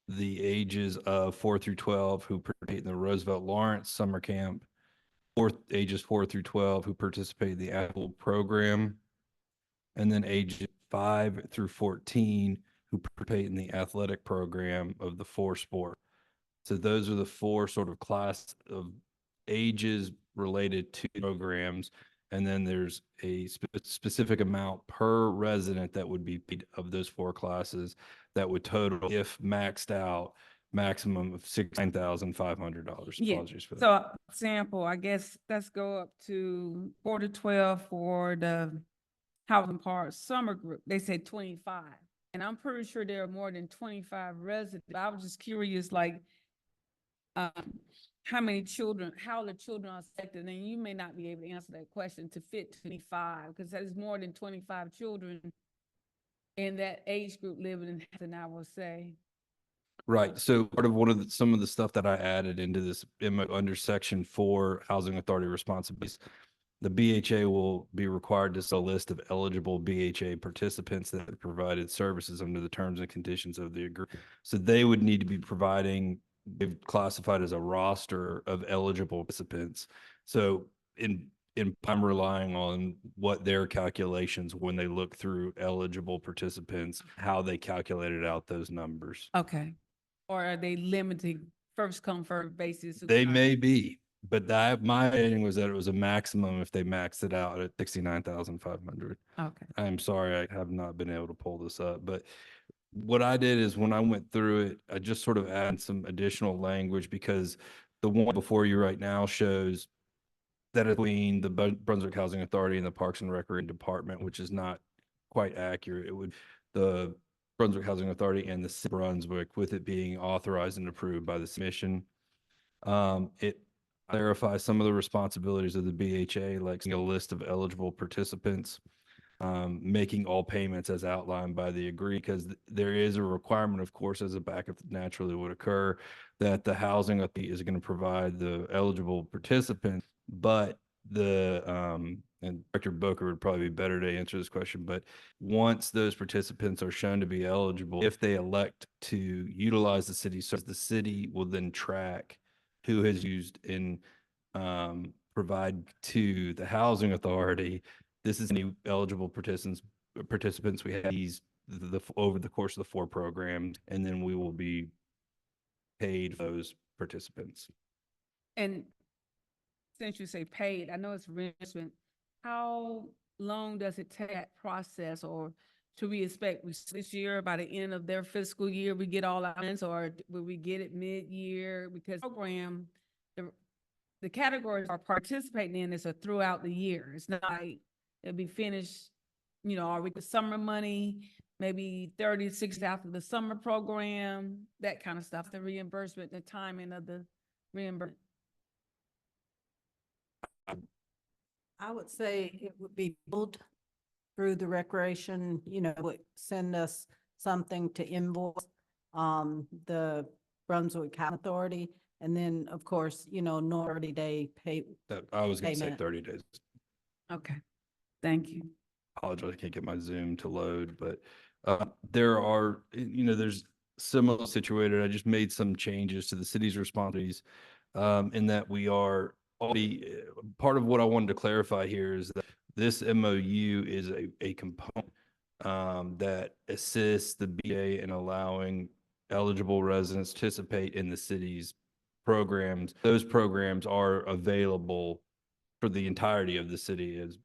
the ages of 4 through 12 who participate in the Roosevelt Lawrence Summer Camp, ages 4 through 12 who participate in the Apple program, and then ages 5 through 14 who participate in the athletic program of the 4 sport. So those are the 4 sort of class of ages related to programs. And then there's a specific amount per resident that would be paid of those 4 classes that would total, if maxed out, maximum of $69,500. Yeah, Apologies for that. so sample, I guess let's go up to 4 to 12 for the Housing Park Summer Group. They said 25. And I'm pretty sure there are more than 25 residents. I was just curious, like, how many children, how the children are selected, and you may not be able to answer that question to fit 25, because there's more than 25 children in that age group living in Hampton, I will say. Right. So part of some of the stuff that I added into this under section 4 housing authority responsibilities, the BHA will be required to sell a list of eligible BHA participants that have provided services under the terms and conditions of the agreement. So they would need to be providing, they've classified as a roster of eligible participants. So I'm relying on what their calculations when they look through eligible participants, how they calculated out those numbers. Okay. Or are they limiting first come, first basis? They may be, but my rating was that it was a maximum if they maxed it out at 69,500. Okay. I'm sorry, I have not been able to pull this up, but what I did is when I went through it, I just sort of added some additional language because the one before you right now shows that it's between the Brunswick Housing Authority and the Parks and Recreation Department, which is not quite accurate. It would, the Brunswick Housing Authority and the City of Brunswick, with it being authorized and approved by the commission. It clarifies some of the responsibilities of the BHA, like a list of eligible participants, making all payments as outlined by the agree, because there is a requirement, of course, as a backup naturally would occur, that the housing authority is going to provide the eligible participants, but and Director Booker would probably be better to answer this question, but once those participants are shown to be eligible, if they elect to utilize the city service, the city will then track who has used and provide to the housing authority. This is any eligible participants we have over the course of the 4 programs, and then we will be paid for those participants. And since you say paid, I know it's reimbursement. How long does it take that process, or should we expect this year by the end of their fiscal year we get all our payments, or will we get it mid-year? Because program, the categories are participating in this are throughout the year. It's not like it'll be finished, are we the summer money maybe 30 to 60 after the summer program, that kind of stuff, the reimbursement, the timing of the reimbursement. I would say it would be billed through the recreation, would send us something to invoice, the Brunswick Housing Authority. And then, of course, no 30-day pay. That, I was gonna say Payment. 30 days. Okay, thank you. Apologize, I can't get my Zoom to load, but there are, there's similar situated. I just made some changes to the city's responsibilities in that we are already, part of what I wanted to clarify here is that this MOU is a component that assists the BA in allowing eligible residents to participate in the city's programs. Those programs are available for the entirety of the city, as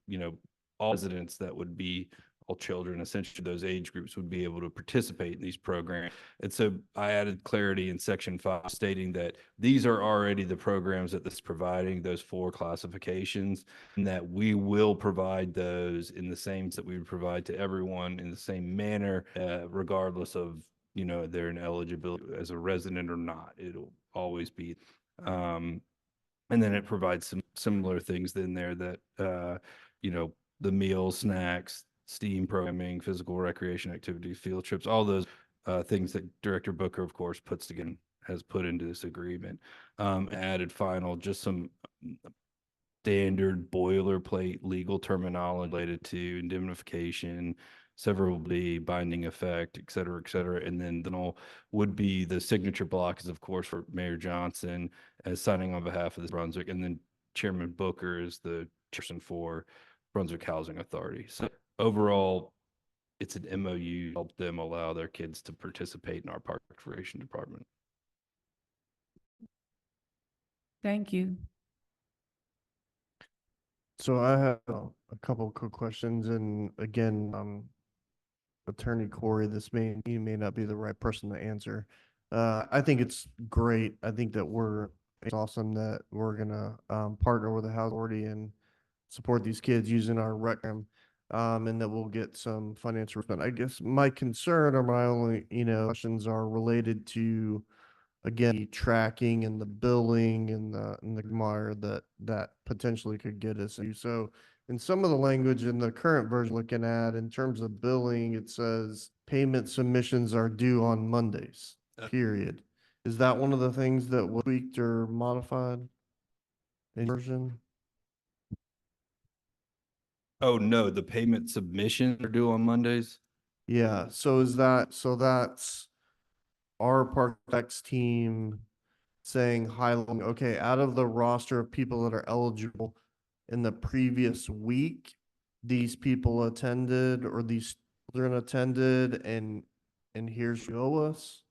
all residents that would be all children, essentially those age groups would be able to participate in these programs. And so I added clarity in section 5 stating that these are already the programs that this is providing, those 4 classifications, and that we will provide those in the same that we would provide to everyone in the same manner, regardless of, they're an eligibility as a resident or not. It'll always be, and then it provides some similar things in there that, the meals, snacks, STEAM programming, physical recreation activities, field trips, all those things that Director Booker, of course, has put into this agreement. Added final, just some standard boilerplate legal terminology related to indemnification, severability, binding effect, et cetera, and then all would be the signature block is, of course, for Mayor Johnson as signing on behalf of the Brunswick, and then Chairman Booker is the person for Brunswick Housing Authority. So overall, it's an MOU to help them allow their kids to participate in our park recreation department. Thank you. So I have a couple quick questions, and again, Attorney Corey, you may not be the right person to answer. I think it's great. I think that it's awesome that we're gonna partner with the Housing Authority and support these kids using our rec room, and that we'll get some financial return. I guess my concern or my only, questions are related to, again, the tracking and the billing and the mire that potentially could get us. So in some of the language in the current version looking at, in terms of billing, it says payment submissions are due on Mondays, period. Is that one of the things that was tweaked or modified in version? Oh, no, the payment submissions are due on Mondays? Yeah, so that's our Park Dex team saying highlighting, okay, out of the roster of people that are eligible in the previous week, these people attended or these children attended, and here's you owe us.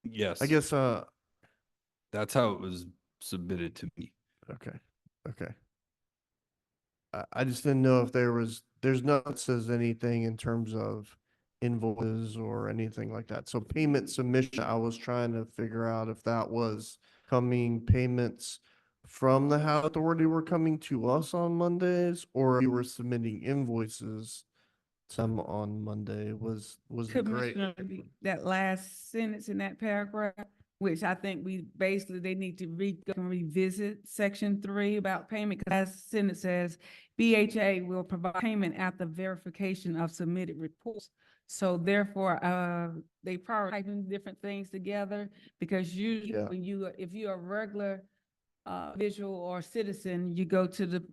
Yes. I guess That's how it was submitted to me. okay. I just didn't know if there's nothing that says anything in terms of invoices or anything like that. So payment submission, I was trying to figure out if that was payments from the Housing Authority were coming to us on Mondays, or we were submitting invoices some on Monday. Was the great. Commissioner, that last sentence in that paragraph, which I think they need to revisit section 3 about payment. 'Cause that sentence says BHA will provide payment after verification of submitted reports. So therefore, they probably typing different things together, because usually Yeah. if you're a regular visual or citizen, you go to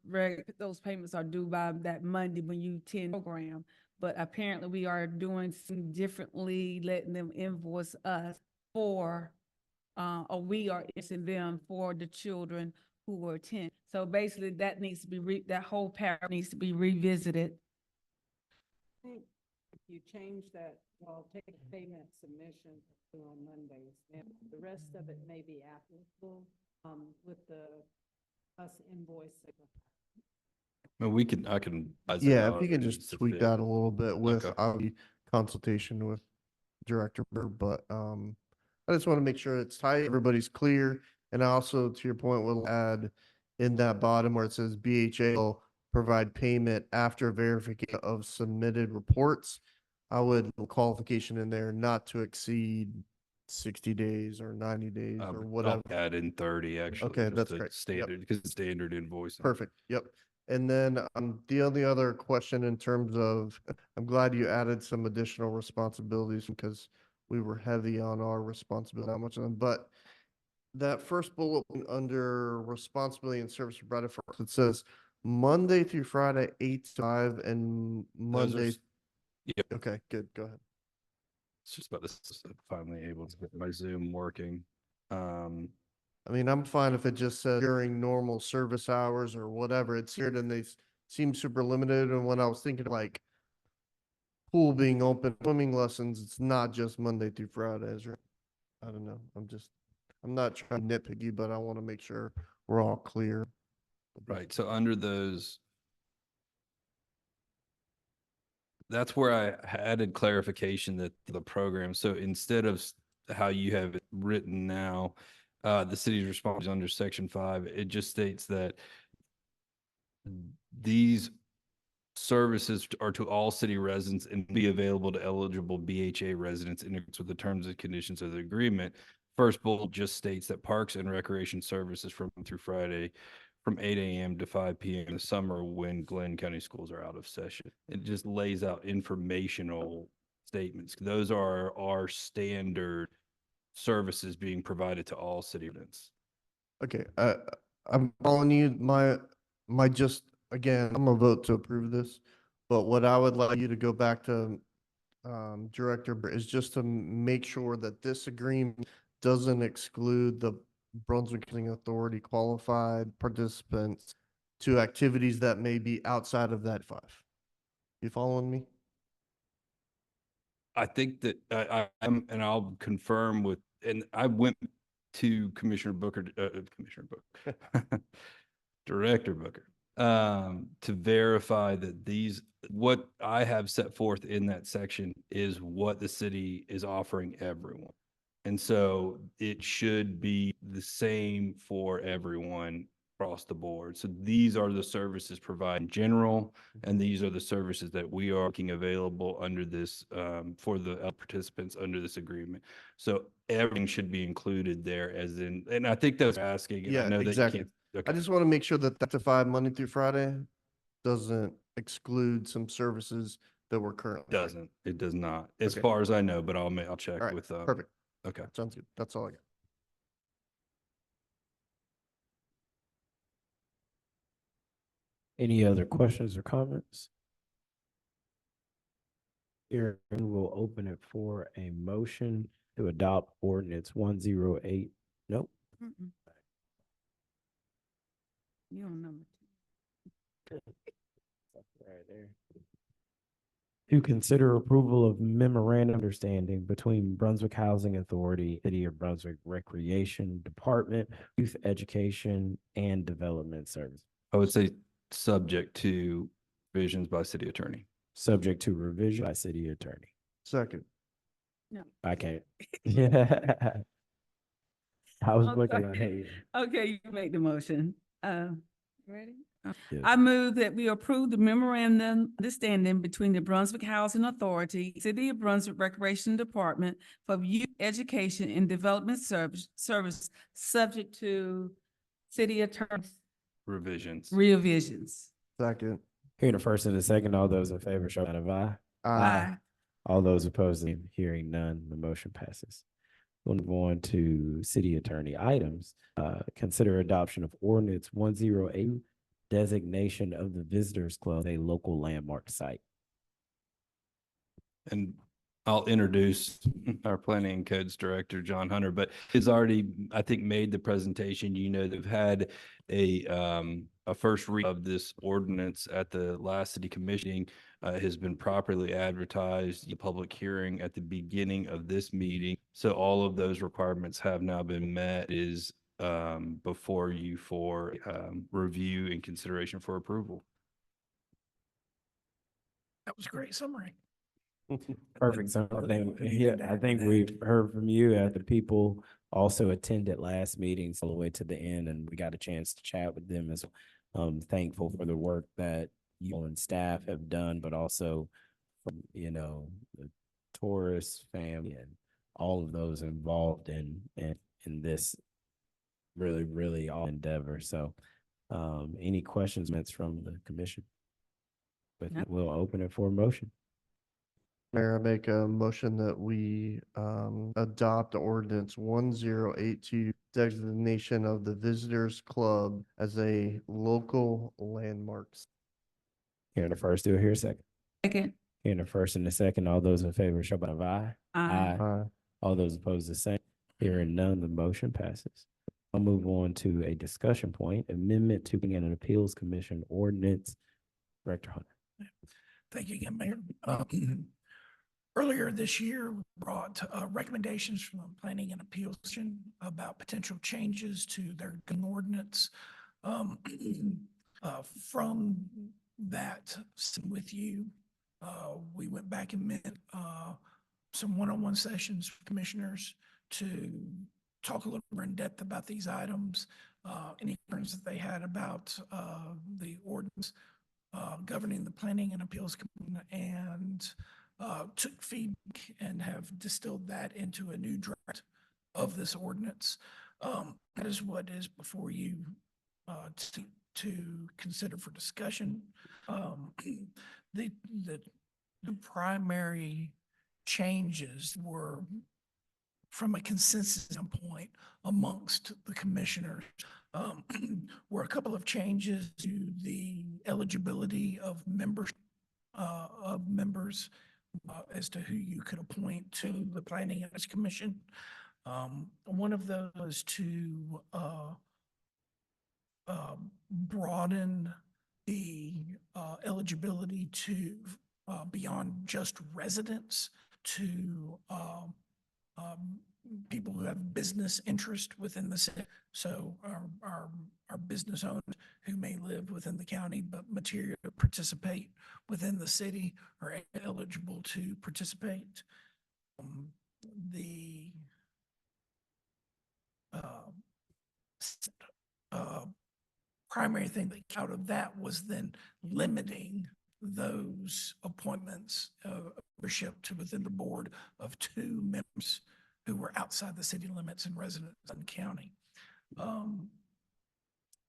those payments are due by that Monday when you attend the program. But apparently we are doing something differently, letting them invoice us for, or we are invoicing them for the children who were attend. So basically that needs to be, that whole paragraph needs to be revisited. I think if you change that, take payment submission on Mondays, and the rest of it may be applicable, with us invoicing. Well, I can. Yeah, if you can just tweak that a little bit with Okay. consultation with Director Burr, but I just want to make sure it's tight, everybody's clear, and also to your point, we'll add in that bottom where it says BHA will provide payment after verification of submitted reports. I would qualification in there not to exceed 60 days or 90 days or whatever. I'll add in 30 actually. Okay, just that's a great. Yep. Standard, because it's standard invoicing. Perfect. Yep. And then the only other question in terms of, I'm glad you added some additional responsibilities because we were heavy on our responsibility, not much of them, but that first bullet point under responsibility and service provided for, it says Monday through Friday, 8 to 5 and Those are Monday. Yep. Okay, good. Go ahead. It's just about this, finally able to get my Zoom working. I mean, I'm fine if it just says during normal service hours or whatever. It's here, then they seem super limited. And when I was thinking like pool being open, swimming lessons, it's not just Monday through Fridays, right? I don't know. I'm not trying to nitpick you, but I want to make sure we're all clear. Right, so under those, that's where I added clarification that the program, so instead of how you have it written now, the city's response under section 5, it just states that these services are to all city residents and be available to eligible BHA residents in accordance with the terms and conditions of the agreement. First bullet just states that parks and recreation services from through Friday from 8 a.m. to 5 p.m. in the summer when Glenn County schools are out of session. It just lays out informational statements. Those are our standard services being provided to all city residents. Okay, I'm following you. My just, again, I'm gonna vote to approve this, but what I would like you to go back to, Director, is just to make sure that this agreement doesn't exclude the Brunswick Housing Authority qualified participants to activities that may be outside of that 5. You following me? I think that I'm, and I'll confirm with, and I went to Commissioner Booker, Director Booker, to verify that what I have set forth in that section is what the city is offering everyone. And so it should be the same for everyone across the board. So these are the services provided in general, and these are the services that we are making available under this, for the participants under this agreement. So everything should be included there as in, and I think that's asking, and I Yeah, know that you exactly. can't. I Okay. just want to make sure that that to 5 Monday through Friday doesn't exclude some services that we're currently. Doesn't, it does not, as Okay. far as I know, but I'll All check right, with, perfect. okay. Sounds good. That's all I got. Any other questions or comments? Here, we'll open it for a motion to adopt ordinance 108. Nope. Mm-mm. You don't know. Right there. To consider approval of memorandum of understanding between Brunswick Housing Authority, City of Brunswick Recreation Department, Youth Education and Development Service, I would say subject to provisions by city attorney. subject to revision by city attorney. Second. I can't. Yeah. I was Okay. looking at hey. Okay, you make the motion. Ready? Yes. I move that we approve the memorandum understanding between the Brunswick Housing Authority, City of Brunswick Recreation Department for Youth Education and Development Service, subject to city attorney's Revisions. revisions. Second. Hearing the first and the second, all those in favor show of aye. Aye. All those opposed, hearing none, the motion passes. We'll move on to city attorney items. Consider adoption of ordinance 108, designation of the Visitors Club, a local landmark site. And I'll introduce our planning and codes director, John Hunter, but he's already, I think, made the presentation. You know, they've had a first read of this ordinance at the last city commission. Has been properly advertised, the public hearing at the beginning of this meeting. So all of those requirements have now been met, is before you for review and consideration for approval. That was a great summary. Perfect. So I think we've heard from you the people also attended last meetings all the way to the end, and we got a chance to chat with them as well. Thankful for the work that you and staff have done, but also from, the tourist family and all of those involved in this really, really all endeavor. So, any questions from the commission? With No. that, we'll open it for a motion. Mayor, I make a motion that we adopt ordinance 1082, designation of the Visitors Club as a local landmark. Hearing the first, do I hear a second? Second. Hearing the first and the second, all those in favor show by aye. Aye. All those opposed, the same. Hearing none, the motion passes. I'll move on to a discussion point, amendment to an appeals commission ordinance. Director Hunter. Thank you again, Mayor. Earlier this year, we brought recommendations from the Planning and Appeals Commission about potential changes to their gun ordinance. From that with you, we went back and met some one-on-one sessions with commissioners to talk a little more in depth about these items, any concerns that they had about the ordinance governing the Planning and Appeals Commission, and took feedback and have distilled that into a new draft of this ordinance. That is what is before you to consider for discussion. The primary changes were from a consensus standpoint amongst the commissioners. Were a couple of changes to the eligibility of members as to who you could appoint to the Planning and Appeals Commission. One of those was to broaden the eligibility to beyond just residents to people who have business interest within the city. So our business owners who may live within the county but materially participate within the city are eligible to participate. The primary thing that came out of that was then limiting those appointments of membership to within the board of 2 members who were outside the city limits and residents in the county.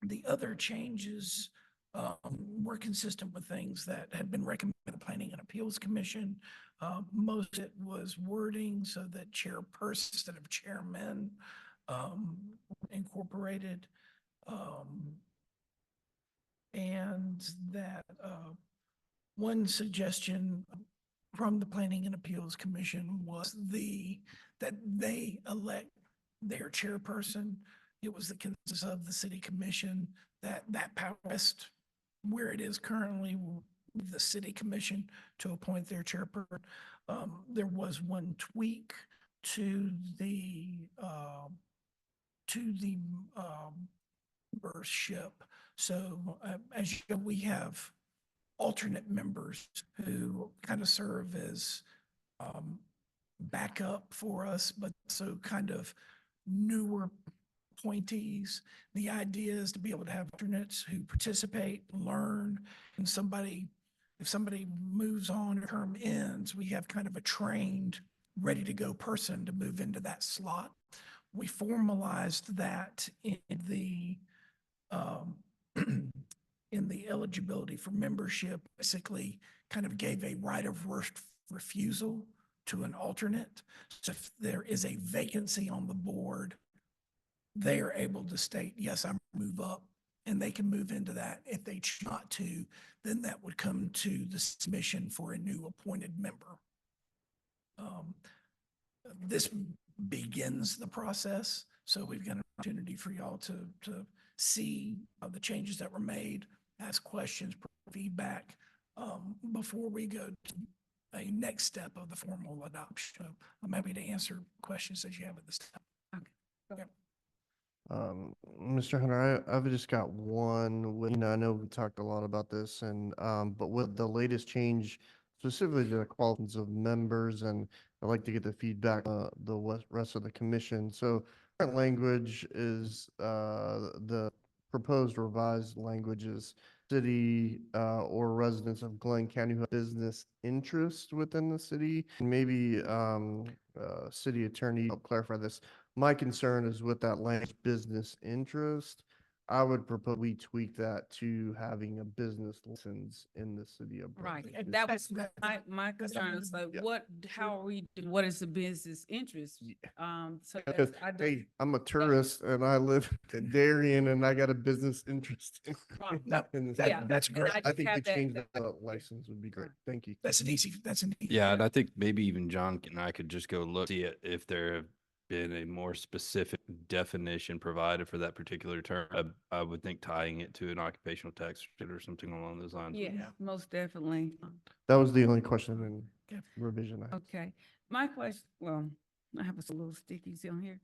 The other changes were consistent with things that had been recommended by the Planning and Appeals Commission. Most of it was wording so that chairpersons instead of chairmen incorporated. And that one suggestion from the Planning and Appeals Commission was that they elect their chairperson. It was the consensus of the city commission that power rests where it is currently with the city commission to appoint their chairperson. There was one tweak to the membership. So as you know, we have alternate members who kind of serve as backup for us, but so kind of newer appointees. The idea is to be able to have alternates who participate, learn, and if somebody moves on or term ends, we have kind of a trained, ready to go person to move into that slot. We formalized that in the eligibility for membership, basically kind of gave a right of refusal to an alternate. So if there is a vacancy on the board, they are able to state, yes, I move up, and they can move into that. If they choose not to, then that would come to the submission for a new appointed member. This begins the process. So we've got an opportunity for y'all to see the changes that were made, ask questions, feedback before we go to a next step of the formal adoption. I'm happy to answer questions that you have at this time. Okay. Mr. Hunter, I've just got one. I know we talked a lot about this, and but with the latest change, specifically to the qualities of members, and I'd like to get the feedback the rest of the commission. So current language is the proposed revised language is city or residents of Glenn County who have business interest within the city. And maybe city attorney help clarify this. My concern is with that language business interest. I would propose we tweak that to having a business license in the city of Right, Brunswick. and that was That's- my concern, is like, Yeah. how are we, what is the business interest? So Because, I do, hey, I'm a tourist and I live in Darien and I got a business interest in Right. No, in the Yeah. city. that's And great. I I just think have to change that- that license would be great. Thank you. That's an easy. Yeah, and I think maybe even John and I could just go look, see it, if there have been a more specific definition provided for that particular term. I would think tying it to an occupational tax or something along those lines. would- yeah, most definitely. That was the only question in Okay. revision. I had. Okay, my question, well, I have a little stickies on here.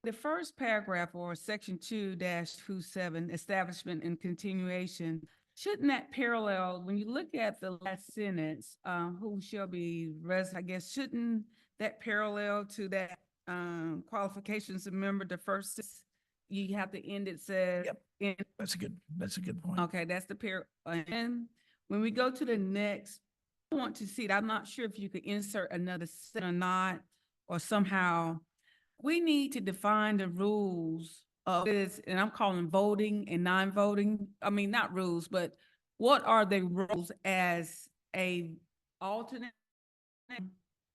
The first paragraph, or section 2-27, establishment and continuation, shouldn't that parallel, when you look at the last sentence, who shall be I guess, shouldn't that parallel to that, qualifications of member, the first, you have to end it says. Yep. in- That's a good point. Okay, that's the and when we go to the next, I want to see it. I'm not sure if you could insert another set or not, or somehow. We need to define the rules of this, and I'm calling voting and non-voting. I mean, not rules, but what are the rules as a alternate?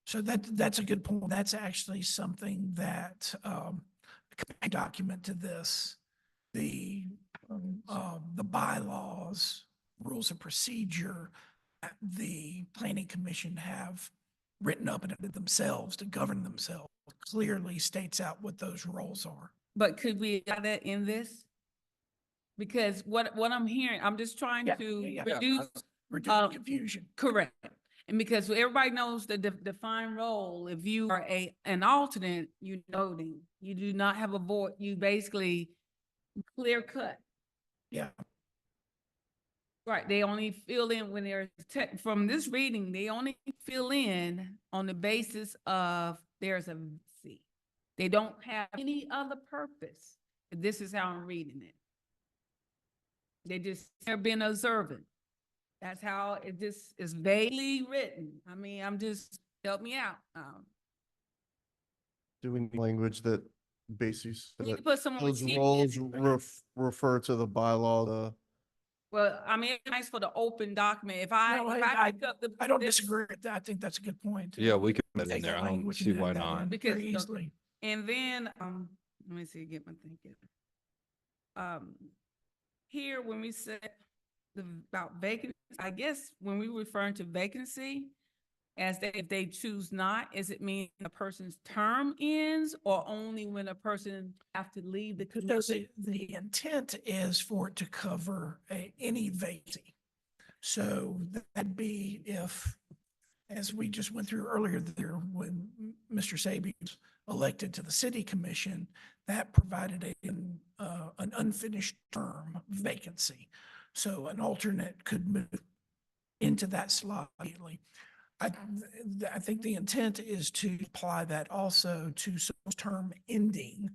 So that's a good point. That's actually something that, a document to this, the bylaws, rules of procedure, that the planning commission have written up in it themselves to govern themselves, clearly states out what those roles are. But could we add that in this? Because what I'm hearing, I'm just trying Yeah, to yeah, yeah. reduce. Reduce confusion. Correct. And because everybody knows the defined role, if you are an alternate, you voting, you do not have a vote, you basically clear cut. Yeah, Right, they only fill in when they're, from this reading, they only fill in on the basis of there's a vacancy. They don't have any other purpose. This is how I'm reading it. They're being observant. That's how it just is vaguely written. I mean, help me out. Do we need language that basically We need to that put someone with those teeth roles in it. refer to the bylaw, Well, I mean, it's nice for the open document. If I, No, if I- I pick up the. I don't this- disagree with that. I think that's a good point. Yeah, we could put it in Take there. that I don't language see and why add that not. in Because, very easily. And then, let me see, get my thinking. Here, when we said about vacancy, I guess when we referring to vacancy, as if they choose not, is it mean a person's term ends, or only when a person have to leave the No, commission? the intent is for it to cover any vacancy. So that'd be if, as we just went through earlier there, when Mr. Sabi was elected to the city commission, that provided an unfinished term vacancy. So an alternate could move into that slot immediately. I think the intent is to apply that also to someone's term ending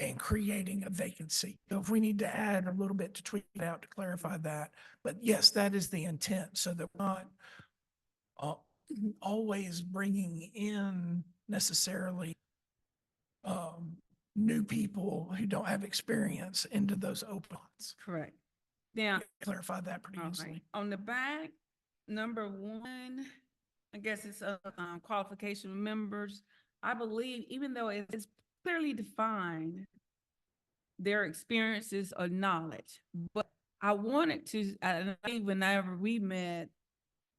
and creating a vacancy. So if we need to add a little bit to tweak it out to clarify that, but yes, that is the intent, so that we're not always bringing in necessarily new people who don't have experience into those openings. Correct. Now, Clarify that pretty all right, easily. on the back, number 1, I guess it's a qualification of members. I believe, even though it's clearly defined, their experiences or knowledge, but I wanted to, I think whenever we met,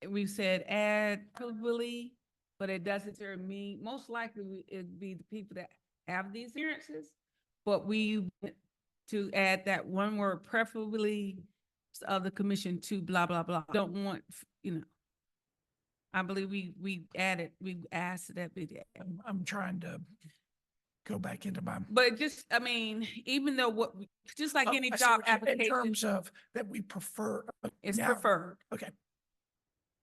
we said add probably, but it doesn't necessarily mean, most likely it'd be the people that have the experiences, but we went to add that one word, preferably of the commission to blah, blah, blah. Don't want, I believe we asked that bit. I'm trying to go back into my. But just, I mean, even though just like Oh, any I see job what you- In application, terms of that we prefer. it's now- preferred. Okay.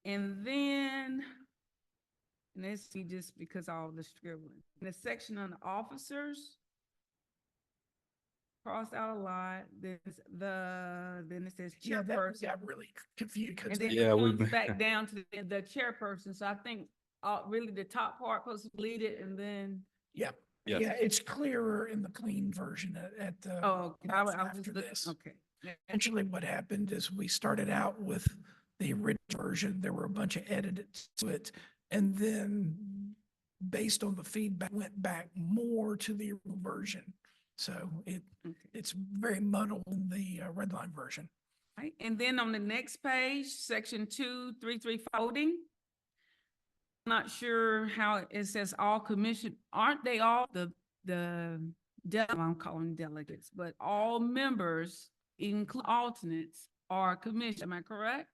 And then, and let's see, just because all the scribbling, in the section on the officers, crossed out a lot. Then it says Yeah, that chairperson. got really confused because And then Yeah, it we- comes back down to the chairperson. So I think really the top part supposed to lead it and then, yeah, Yes. yeah, it's clearer in the clean version at the. oh, I was after just looking, this. okay. Yeah. Essentially, what happened is we started out with the original version. There were a bunch of edits to it. And then based on the feedback, went back more to the original version. So Okay. it's very muddled in the red line version. Right, and then on the next page, section 233 voting. Not sure how it says all commission, aren't they all I'm calling delegates, but all members, include alternates, are commission, am I correct?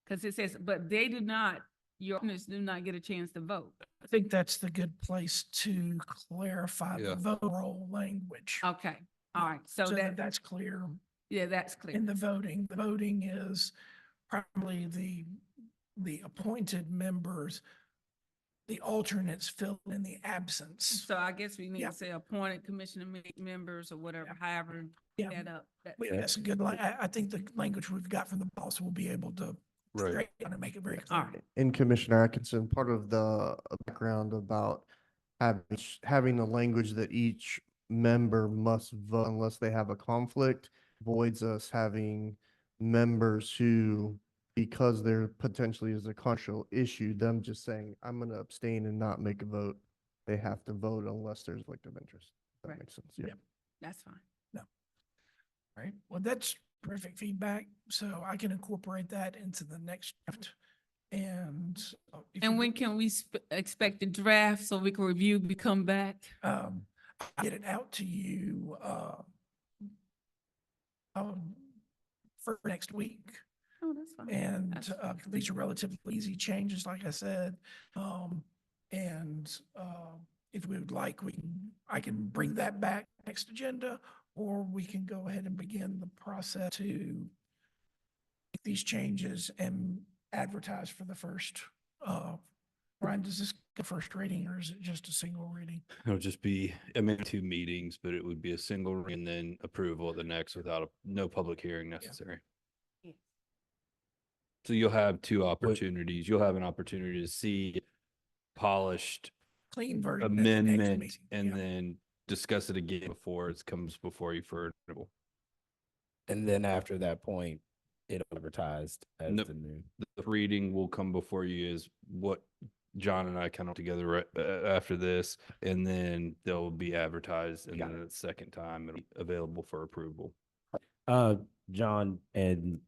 Because it says, but they do not, your alternates do not get a chance to vote. I think that's the good place to clarify Yeah. the vote roll language. Okay, all right, so That's clear. yeah, that's clear. In the voting is probably the appointed members, the alternates fill in the absence. So I guess we need Yeah. to say appointed commissioner members or whatever, however, Yeah. that up. That's a good line. I think the language we've got from the boss will be able to Right. straighten out and make it very All clear. right. In Commissioner Atkinson, part of the background about having the language that each member must vote unless they have a conflict avoids us having members who, because there potentially is a controversial issue, them just saying, I'm going to abstain and not make a vote. They have to vote unless there's conflict of interest. That Right. makes sense. Yeah. That's fine. Right? Well, that's perfect feedback. So I can incorporate that into the next draft. And. if And you when could, can we expect the draft so we can review, we come back? I'll get it out to you, for next week. Oh, that's fine. And That's these are relatively easy changes, like I said. If we would like, I can bring that back next agenda, or we can go ahead and begin the process to make these changes and advertise for the first, Brian, does this go first reading or is it just a single reading? It'll just be, 2 meetings, but it would be a single reading and then approval of the next without no public hearing necessary. Yeah. So you'll have 2 opportunities. You'll have an opportunity to see polished Clean version. at the next amendment meeting. and Yeah. then discuss it again before it comes before you for approval. And then after that point, it'll advertised as Nope. the new. The reading will come before you is what John and I kind of together right, after this, and then they'll be advertised, and Got then the second time it'll be available for approval. John, and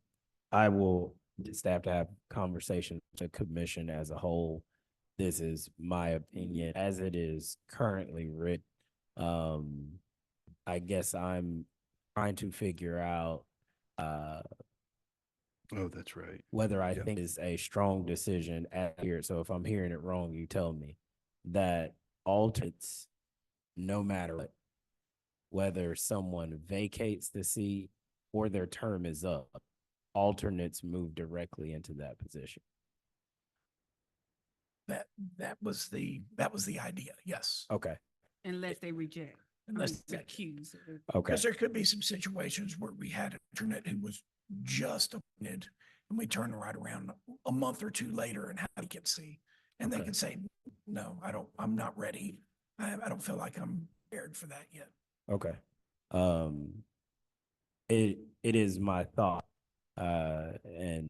I will just have to have conversation with the commission as a whole. This is my opinion as it is currently written. I guess I'm trying to figure out Oh, that's right. whether I Yeah. think is a strong decision at here. So if I'm hearing it wrong, you tell me that alternates, no matter what, whether someone vacates the seat or their term is up, alternates move directly into that position. That was the idea. Yes. Okay. Unless they reject, Unless that accuse. Okay. Because there could be some situations where we had an alternate who was just appointed and we turn right around a month or 2 later and have a vacancy. And they Okay. can say, no, I'm not ready. I don't feel like I'm prepared for that yet. Okay. It is my thought, and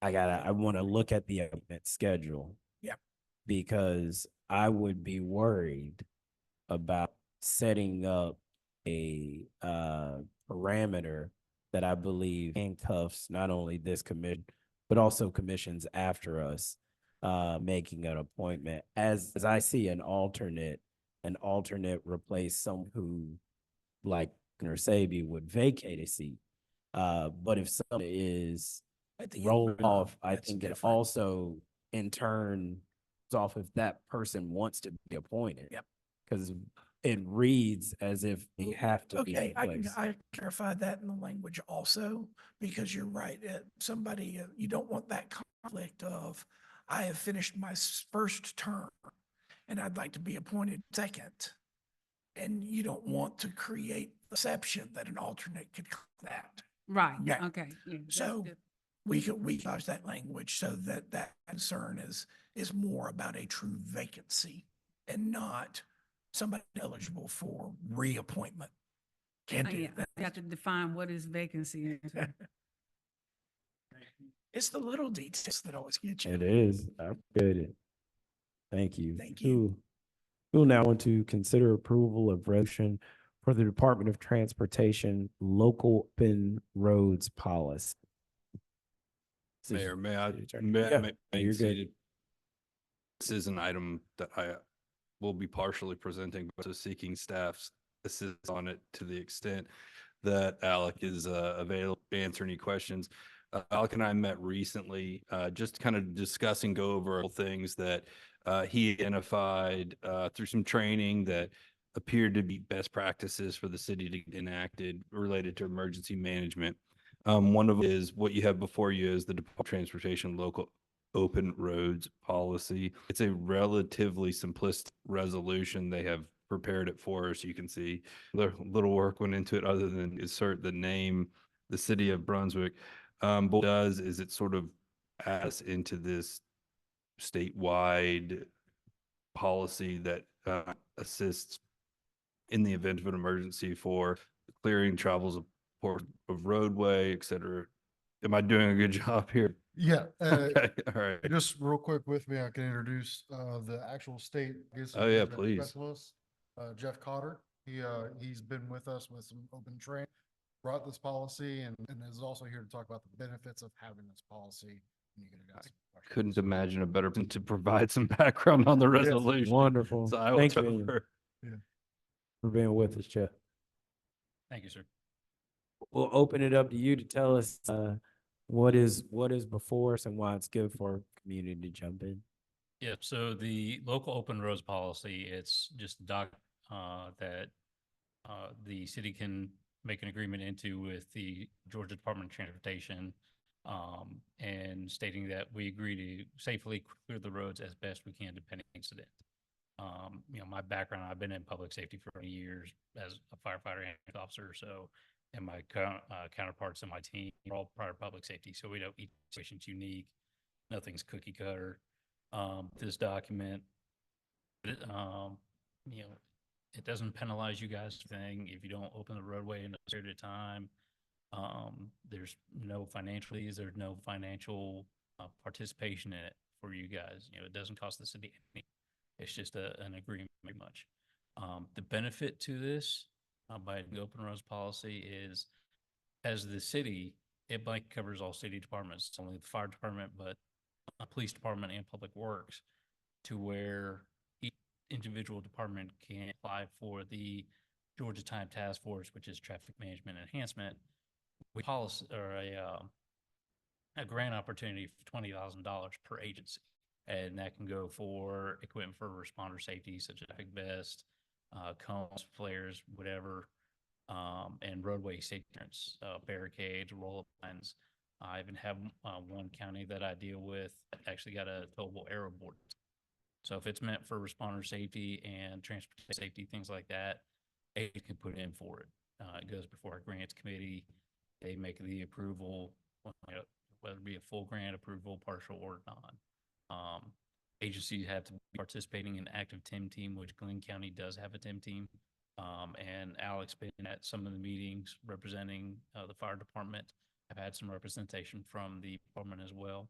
I want to look at the event schedule. Yeah. Because I would be worried about setting up a parameter that I believe handcuffs not only this commission, but also commissions after us, making an appointment. As I see an alternate replace someone who, like Sabi, would vacate a seat. But if someone is At the end, rolled off, I that's think it different. also in turn is off if that person wants to be appointed. Yep. Because it reads as if they have to be Okay, replaced. I clarified that in the language also, because you're right. Somebody, you don't want that conflict of, I have finished my first term and I'd like to be appointed second. And you don't want to create perception that an alternate could claim that. Right, Yeah. okay. Yeah, that's So good. we could use that language so that that concern is more about a true vacancy and not somebody eligible for reappointment. Can't do Yeah, that. you have to define what is vacancy. It's the little details that always get you. It is. I appreciate it. Thank you. Thank you. We'll now want to consider approval of resolution for the Department of Transportation local open roads policy. This is- Mayor, may I, City Attorney. may, Yeah, may I you're good. seated? This is an item that I will be partially presenting, but also seeking staff's assistance on it to the extent that Alec is available to answer any questions. Alec and I met recently, just kind of discuss and go over things that he identified through some training that appeared to be best practices for the city to get enacted related to emergency management. One of them is what you have before you is the Department of Transportation local open roads policy. It's a relatively simplistic resolution. They have prepared it for us. You can see little work went into it other than insert the name, the city of Brunswick. But what it does is it sort of adds into this statewide policy that assists in the event of an emergency for clearing travels of roadway, et cetera. Am I doing a good job here? Yeah, Okay, all right. just real quick with me, I can introduce the actual state. Oh, yeah, please. Specialist, Jeff Cotter. He's been with us with some open train, brought this policy and is also here to talk about the benefits of having this policy. And you can ask some questions. Couldn't imagine a better person to provide some background on the Yes, resolution. wonderful. So I will Thank you, turn Ian, over. for being with us, Jeff. Thank you, sir. We'll open it up to you to tell us what is before us and why it's good for community to jump in. Yep, so the local open roads policy, it's just a doc that the city can make an agreement into with the Georgia Department of Transportation and stating that we agree to safely clear the roads as best we can depending on incident. My background, I've been in public safety for 20 years as a firefighter and officer, so and my counterparts in my team are all prior public safety, so we know each situation's unique. Nothing's cookie cutter. This document, it doesn't penalize you guys thing if you don't open the roadway in a period of time. There's no there's no financial participation in it for you guys. It doesn't cost the city anything. It's just an agreement pretty much. The benefit to this by the open roads policy is, as the city, it covers all city departments. It's only the fire department, but police department and public works, to where each individual department can apply for the Georgia Time Task Force, which is traffic management enhancement, with policy or a grant opportunity for $20,000 per agency. And that can go for equipment for responder safety, such as traffic vest, cones, flares, whatever, and roadway safety clearance, barricades, roll-up lines. I even have one county that I deal with that actually got a towable arrow board. So if it's meant for responder safety and transportation safety, things like that, they can put in for it. It goes before a grants committee. They make the approval, whether it be a full grant approval, partial or not. Agencies have to be participating in active TIM team, which Glenn County does have a TIM team. And Alex been at some of the meetings representing the fire department. I've had some representation from the department as well.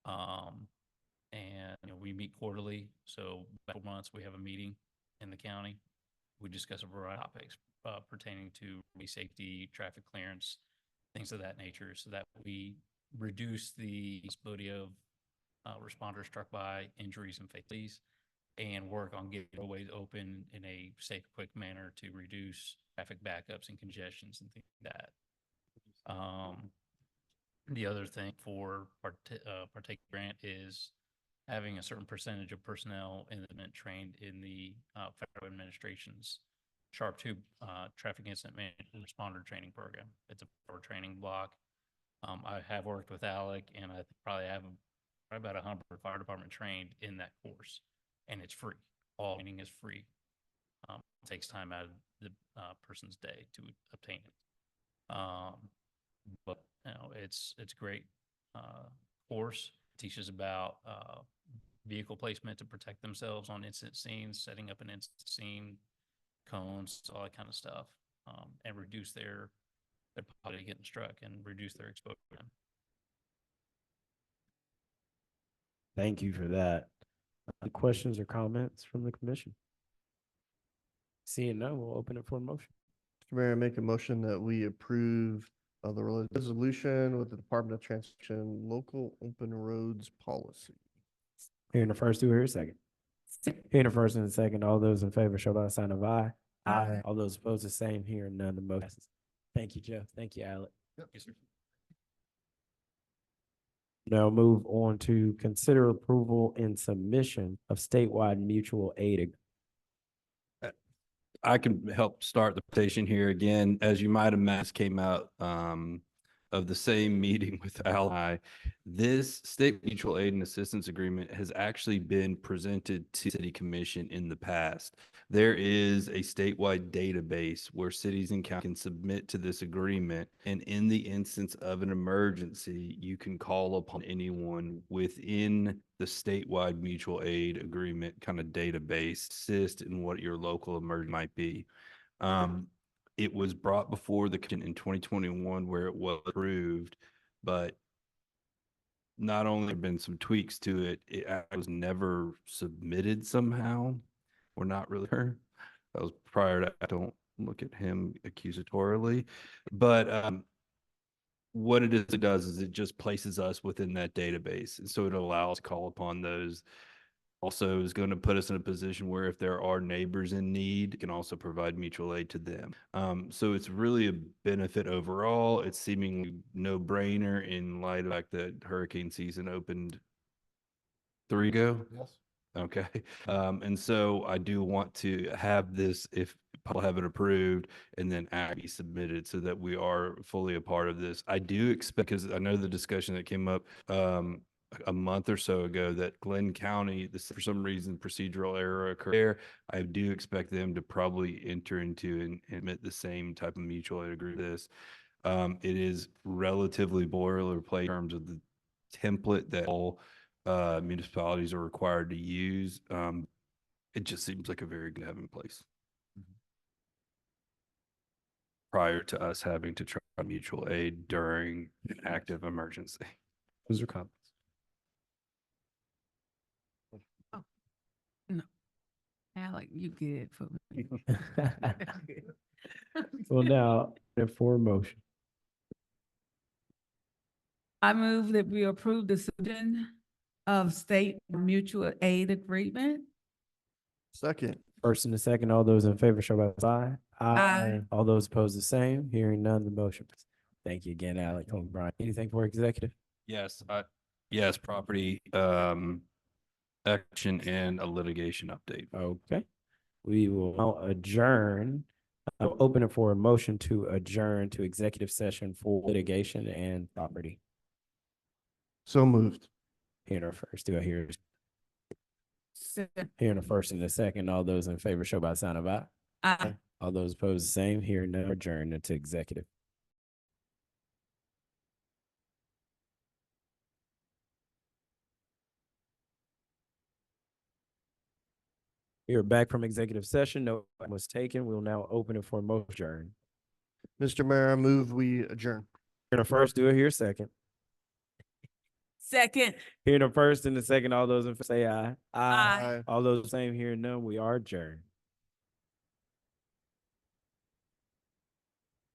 And we meet quarterly, so for months we have a meeting in the county. We discuss a variety of topics pertaining to safety, traffic clearance, things of that nature, so that we reduce the possibility of responders struck by injuries and fatalities, and work on getting roadways open in a safe, quick manner to reduce traffic backups and congestions and things like that. The other thing for partake grant is having a certain percentage of personnel trained in the federal administration's SHARP 2 traffic incident management responder training program. It's a training block. I have worked with Alec, and I probably have about 100 fire department trained in that course, and it's free. All training is free. It takes time out of the person's day to obtain it. But it's great course. Teaches about vehicle placement to protect themselves on incident scenes, setting up an incident scene, cones, all that kind of stuff, and reduce their probability of getting struck and reduce their exposure. Thank you for that. Questions or comments from the commission? Seeing none, we'll open it for a motion. Mr. Mayor, I make a motion that we approve the resolution with the Department of Transportation local open roads policy. Hearing the first, do I hear a second? Hearing the first and the second, all those in favor show by the sign of aye. Aye. All those opposed, the same. Hearing none, the motion passes. Thank you, Jeff. Thank you, Alec. Yes, sir. Now move on to consider approval and submission of statewide mutual aid. I can help start the petition here again. As you might imagine, this came out of the same meeting with Ally. This state mutual aid and assistance agreement has actually been presented to City Commission in the past. There is a statewide database where cities and counties can submit to this agreement. And in the instance of an emergency, you can call upon anyone within the statewide mutual aid agreement kind of database, assist in what your local emergency might be. It was brought before the commission in 2021 where it was approved, but not only have been some tweaks to it, it was never submitted somehow. We're not really sure. That was prior to, I don't look at him accusatorily, but what it does is it just places us within that database. And so it allows us to call upon those. Also is going to put us in a position where if there are neighbors in need, it can also provide mutual aid to them. So it's really a benefit overall. It's seemingly no brainer in light of the fact that hurricane season opened 3 ago. Yes. Okay. And so I do want to have this, if people have it approved, and then be submitted so that we are fully a part of this. I do expect, because I know the discussion that came up a month or so ago, that Glenn County, this, for some reason, procedural error occurred there. I do expect them to probably enter into and admit the same type of mutual aid agreement. This it is relatively boilerplate in terms of the template that all municipalities are required to use. It just seems like a very good have in place prior to us having to try mutual aid during an active emergency. Those are comments. Alec, you good for me. Well, now, for a motion. I move that we approve the submission of state mutual aid agreement. Second. First and the second, all those in favor show by the sign. Aye. All those opposed, the same. Hearing none, the motion passes. Thank you again, Alec. Tony Brian. Anything for executive? Yes, yes, property action and a litigation update. Okay. We will now adjourn. I'll open it for a motion to adjourn to executive session for litigation and property. So moved. Hearing our first, do I hear? So, Hearing the first and the second, all those in favor show by the sign of aye. aye. All those opposed, the same. Hearing none, adjourn into executive. We are back from executive session. No action was taken. We'll now open it for a motion to adjourn. Mr. Mayor, I move we adjourn. Hearing the first, do I hear a second? Second. Hearing the first and the second, all those in favor say aye. Aye. All those same, hearing none, we are adjourned.